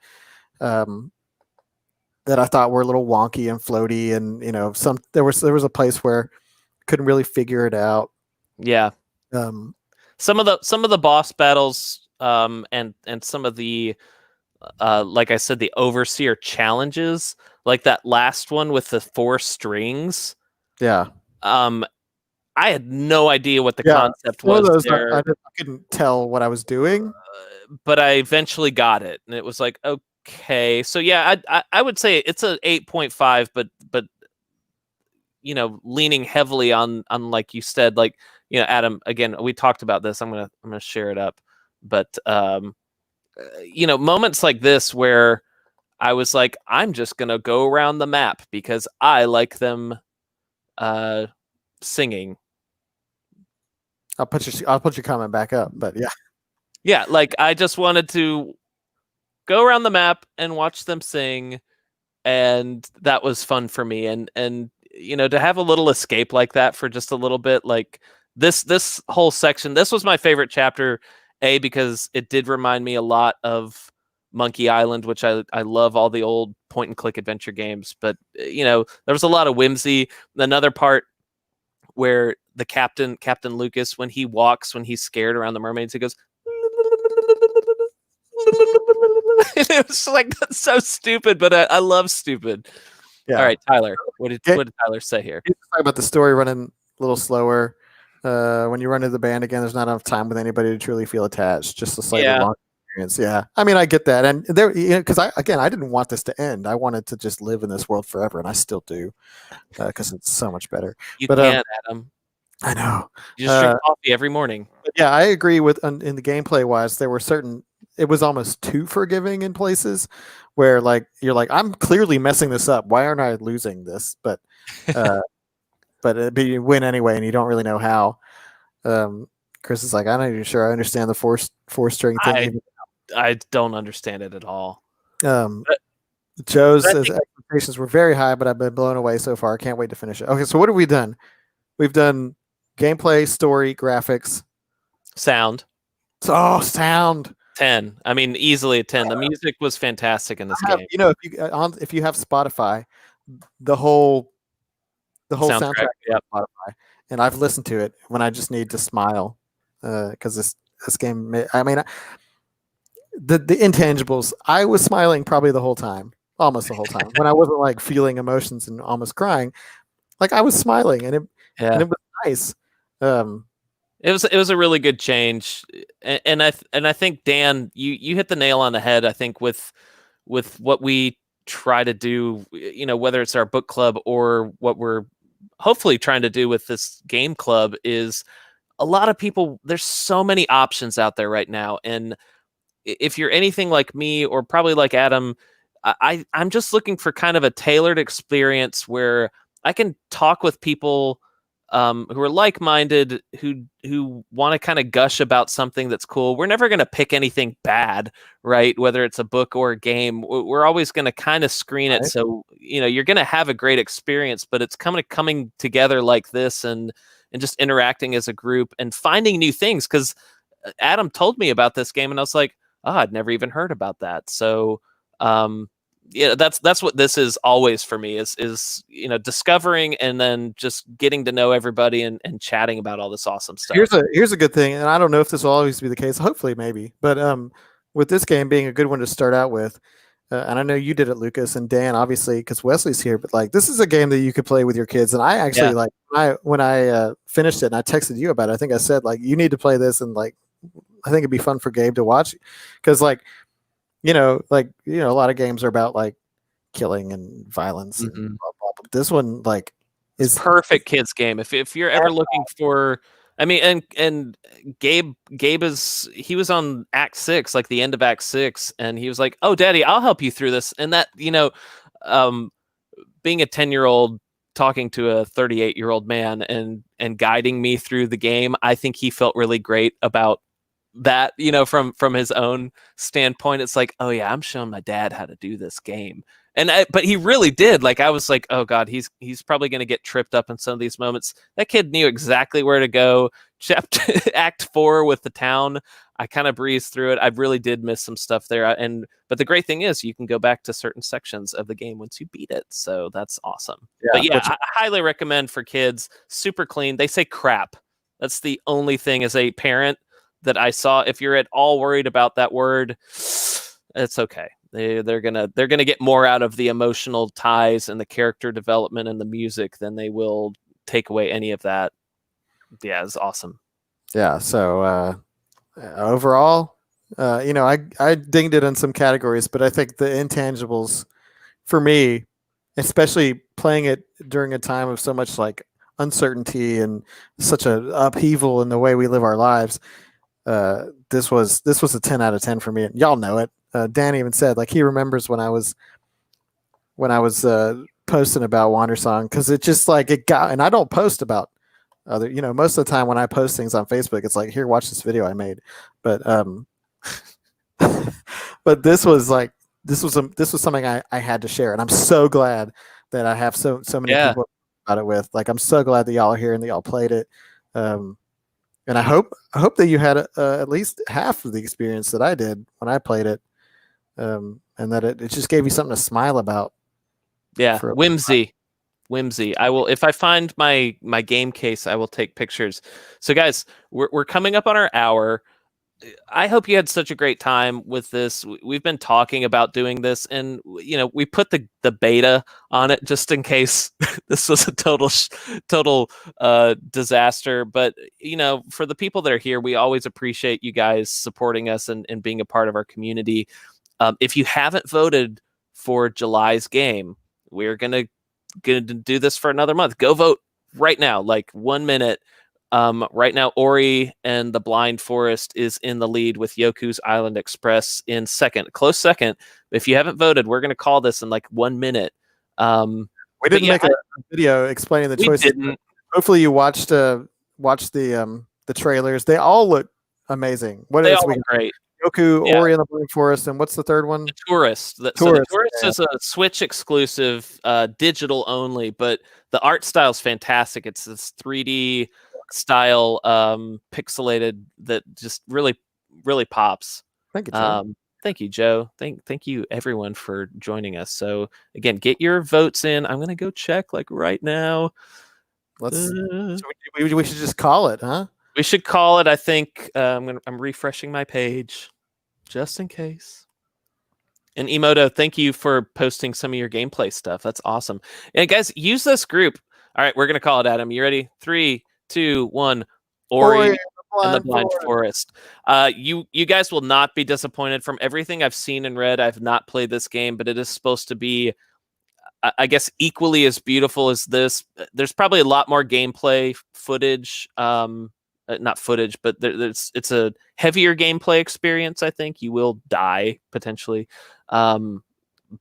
I thought were a little wonky and floaty, and there was a place where I couldn't really figure it out. Yeah. Some of the boss battles, and some of the like I said, the overseer challenges, like that last one with the 4 strings. Yeah. I had no idea what the concept was there. I couldn't tell what I was doing, but I eventually got it, and it was like, okay. So yeah, I would say it's a 8.5, but leaning heavily on like you said, like Adam. Again, we talked about this. I'm gonna share it up, but moments like this where I was like, I'm just gonna go around the map because I like them singing. I'll put your comment back up, but yeah, like I just wanted to go around the map and watch them sing, and that was fun for me. And to have a little escape like that for just a little bit, like this whole section, this was my favorite chapter. Because it did remind me a lot of Monkey Island, which I love all the old point and click adventure games, but there was a lot of whimsy. Another part where the Captain Lucas, when he's scared around the mermaids, he goes It was like so stupid, but I love stupid. Yeah. All right, Tyler. What did Tyler say here? Talk about the story running a little slower. When you run into the band again, there's not enough time with anybody to truly feel attached. Just a slightly long experience. Yeah, I mean, I get that, and there, because I didn't want this to end. I wanted to just live in this world forever, and I still do, because it's so much better. You can't, Adam. I know. You just drink coffee every morning. Yeah, I agree with in the gameplay wise. There were certain. It was almost too forgiving in places where like you're like, I'm clearly messing this up. Why aren't I losing this? But you win anyway, and you don't really know how. Chris is like, I'm not even sure I understand the four string thing. I don't understand it at all. Joe's expectations were very high, but I've been blown away so far. I can't wait to finish it. Okay, so what have we done? We've done gameplay, story, graphics, sound. Sound. 10. I mean, easily a 10. The music was fantastic in this game. You know, if you have Spotify, the whole soundtrack yep. Spotify, and I've listened to it when I just need to smile, because this game. I mean, the intangibles. I was smiling probably the whole time, almost the whole time, when I wasn't like feeling emotions and almost crying. Like I was smiling, and it was nice. It was a really good change, and I think Dan, you hit the nail on the head. I think with what we try to do, you know, whether it's our book club or what we're hopefully trying to do with this game club, is a lot of people. There's so many options out there right now, and if you're anything like me or probably like Adam, I'm just looking for kind of a tailored experience where I can talk with people who are like-minded, who want to kind of gush about something that's cool. We're never going to pick anything bad, right? Whether it's a book or a game, we're always going to kind of screen it. So, you know, you're going to have a great experience, but it's coming together like this and just interacting as a group and finding new things. Because Adam told me about this game and I was like, oh, I'd never even heard about that. So, yeah, that's what this is always for me is you know, discovering and then just getting to know everybody and chatting about all this awesome stuff. Here's a good thing, and I don't know if this will always be the case. Hopefully, maybe, but with this game being a good one to start out with, and I know you did it, Lucas and Dan, obviously, because Wesley's here. But like, this is a game that you could play with your kids, and I actually like when I finished it and I texted you about it. I think I said like, you need to play this, and like, I think it'd be fun for Gabe to watch, because like. A lot of games are about like killing and violence and blah, blah, blah. This one like is perfect kids game. If you're ever looking for, I mean, and Gabe he was on Act 6, like the end of Act 6, and he was like, "Oh, Daddy, I'll help you through this." And that, you know, being a 10-year-old talking to a 38-year-old man and guiding me through the game, I think he felt really great about that, you know, from his own standpoint. It's like, oh yeah, I'm showing my dad how to do this game. But he really did. Like, I was like, oh God, he's probably going to get tripped up in some of these moments. That kid knew exactly where to go. Chapter Act 4 with the town, I kind of breezed through it. I really did miss some stuff there. But the great thing is you can go back to certain sections of the game once you beat it. So that's awesome. Yeah, but yeah, I highly recommend for kids. Super clean. They say crap. That's the only thing as a parent that I saw. If you're at all worried about that word, it's okay. They're gonna get more out of the emotional ties and the character development and the music than they will take away any of that. Yeah, it's awesome. Yeah. So overall, I dinged it in some categories, but I think the intangibles for me, especially playing it during a time of so much like uncertainty and such a upheaval in the way we live our lives. This was a 10 out of 10 for me. And y'all know it. Dan even said like he remembers when I was posting about Wandersong, because it just like it got, and I don't post about other, most of the time when I post things on Facebook, it's like, here, watch this video I made. But but this was something I had to share, and I'm so glad that I have so many people about it with. Like, I'm so glad that y'all are here and that y'all played it. And I hope that you had at least half of the experience that I did when I played it, and that it just gave you something to smile about. Yeah, whimsy. I will, if I find my game case, I will take pictures. So guys, we're coming up on our hour. I hope you had such a great time with this. We've been talking about doing this, and we put the beta on it just in case this was a total disaster. But for the people that are here, we always appreciate you guys supporting us and being a part of our community. If you haven't voted for July's game, we're gonna do this for another month. Go vote right now, like 1 minute. Right now, Ori and the Blind Forest is in the lead with Yoku's Island Express in second, close second. If you haven't voted, we're going to call this in like 1 minute. We didn't make a video explaining the choices. Hopefully, you watched the trailers. They all look amazing. They all look great. Yoku, Ori and the Blind Forest, and what's the third one? The Tourist. So the Tourist is a Switch exclusive, digital only, but the art style is fantastic. It's this 3D style, pixelated that just really, really pops. Thank you, Joe. Thank you, Joe. Thank you, everyone, for joining us. So again, get your votes in. I'm gonna go check like right now. So we should just call it, huh? We should call it. I think I'm refreshing my page just in case. And Emoto, thank you for posting some of your gameplay stuff. That's awesome. And guys, use this group. All right, we're gonna call it. Adam, you ready? 3, 2, 1. Ori and the Blind Forest. You guys will not be disappointed. From everything I've seen and read, I've not played this game, but it is supposed to be, I guess, equally as beautiful as this. There's probably a lot more gameplay footage. Not footage, but it's a heavier gameplay experience. I think you will die potentially.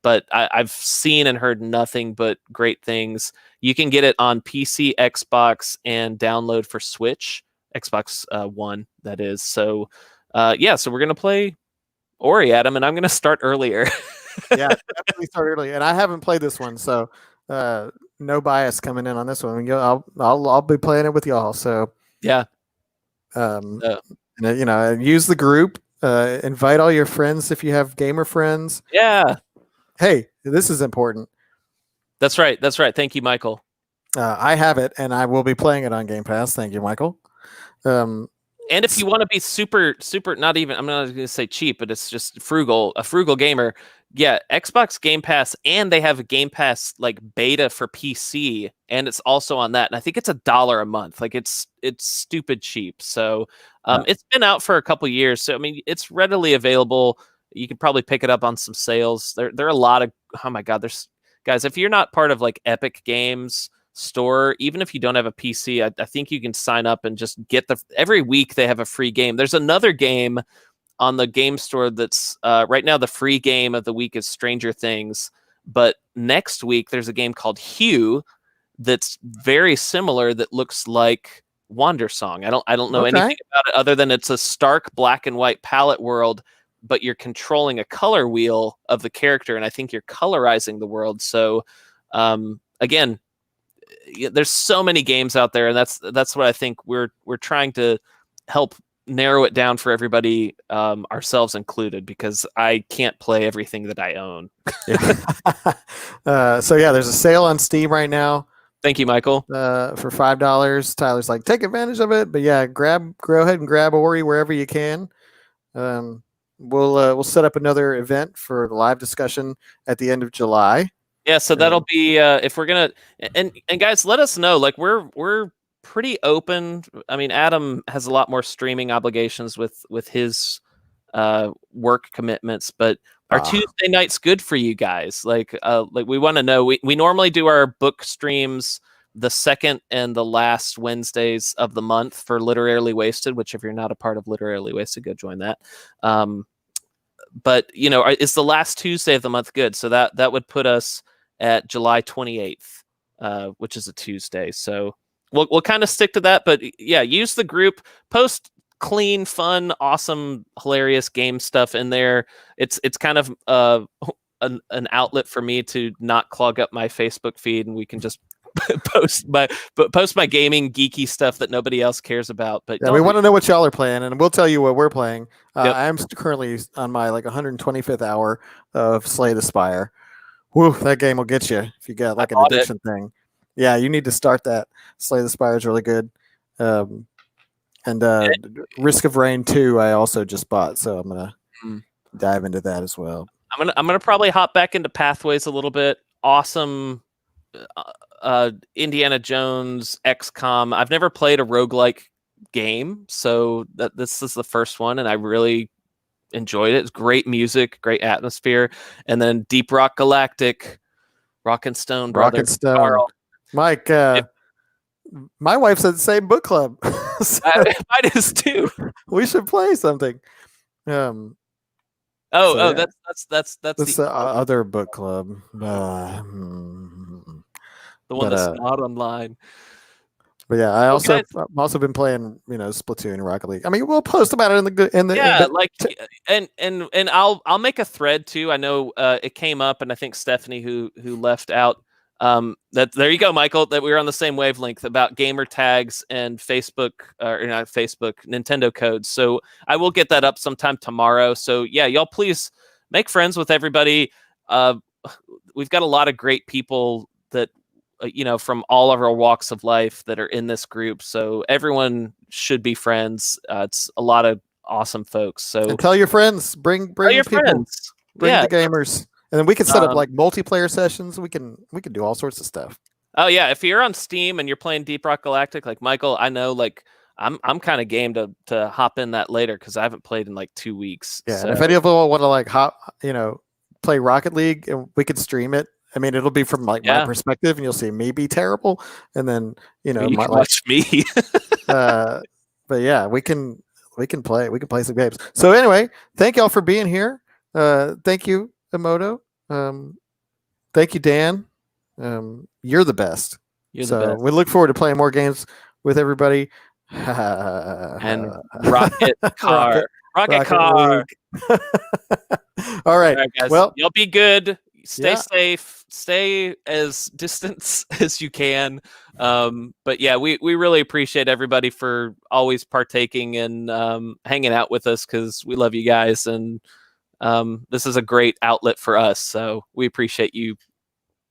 But I've seen and heard nothing but great things. You can get it on PC, Xbox, and download for Switch, Xbox One, that is. So, so we're going to play Ori, Adam, and I'm going to start earlier. Yeah, definitely start early. And I haven't played this one, so no bias coming in on this one. I'll be playing it with y'all. So yeah, use the group. Invite all your friends if you have gamer friends. Yeah. Hey, this is important. That's right. Thank you, Michael. I have it, and I will be playing it on Game Pass. Thank you, Michael. And if you want to be super, not even, I'm not going to say cheap, but it's just a frugal gamer. Yeah, Xbox Game Pass, and they have a Game Pass like beta for PC, and it's also on that. And I think it's $1 a month. Like it's stupid cheap. So it's been out for a couple years. So I mean, it's readily available. You can probably pick it up on some sales. There are a lot of, oh my God, there's guys, if you're not part of like Epic Games store, even if you don't have a PC, I think you can sign up and just get every week they have a free game. There's another game on the game store that's right now the free game of the week is Stranger Things, but next week there's a game called Hue that's very similar that looks like Wandersong. I don't know anything about it other than it's a stark black and white palette world, but you're controlling a color wheel of the character, and I think you're colorizing the world. So again, there's so many games out there, and that's what I think we're trying to help narrow it down for everybody, ourselves included, because I can't play everything that I own. So yeah, there's a sale on Steam right now. Thank you, Michael. For $5. Tyler's like, take advantage of it. But yeah, go ahead and grab Ori wherever you can. We'll set up another event for the live discussion at the end of July. Yeah, so that'll be if we're gonna and guys, let us know. Like we're pretty open. I mean, Adam has a lot more streaming obligations with his work commitments, but our Tuesday night's good for you guys. Like we want to know. We normally do our book streams the second and the last Wednesdays of the month for Literarily Wasted, which if you're not a part of Literarily Wasted, go join that. But is the last Tuesday of the month good? So that would put us at July 28th, which is a Tuesday. So we'll kind of stick to that. But yeah, use the group, post clean, fun, awesome, hilarious game stuff in there. It's kind of an outlet for me to not clog up my Facebook feed, and we can just post my gaming geeky stuff that nobody else cares about. But yeah, we want to know what y'all are playing, and we'll tell you what we're playing. I'm currently on my 125th hour of Slay the Spire. Woo, that game will get you if you got like an addiction thing. Yeah, you need to start that. Slay the Spire is really good. And Risk of Rain 2 I also just bought, so I'm gonna Mm. dive into that as well. I'm gonna probably hop back into Pathways a little bit. Awesome. Indiana Jones, XCOM. I've never played a roguelike game, so this is the first one, and I really enjoyed it. It's great music, great atmosphere, and then Deep Rock Galactic, Rock and Stone Rock brother and Stone. Carl. Mike, my wife said the same book club. So Mine is too. we should play something. Yeah. That's the other book club. the one that's not online. But yeah, I've also been playing, Splatoon and Rocket League. I mean, we'll post about it and I'll make a thread too. I know it came up, and I think Stephanie who left out. That there you go, Michael. That we were on the same wavelength about gamer tags and Facebook or not Facebook, Nintendo codes. So I will get that up sometime tomorrow. So yeah, y'all please make friends with everybody. We've got a lot of great people that from all of our walks of life that are in this group. So everyone should be friends. It's a lot of awesome folks. So and tell your friends, bring your people, friends. Bring the gamers, and then we can set up like multiplayer sessions. We can do all sorts of stuff. Oh yeah, if you're on Steam and you're playing Deep Rock Galactic, like Michael, I know like I'm kind of game to hop in that later because I haven't played in like 2 weeks. Yeah, and if any of them want to like play Rocket League, and we could stream it. I mean, it'll be from like my perspective, and you'll see me be terrible, and then you can watch me. But yeah, we can play some games. So anyway, thank y'all for being here. Thank you, Emoto. Thank you, Dan. You're the best. You're the best. We look forward to playing more games with everybody. And Rocket Car. Rocket Car. All right, guys. Well, you'll be good. Stay safe. Stay as distant as you can. But yeah, we really appreciate everybody for always partaking and hanging out with us because we love you guys, and this is a great outlet for us. So we appreciate you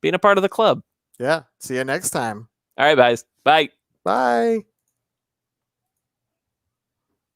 being a part of the club. Yeah. See you next time. All right, guys. Bye. Bye.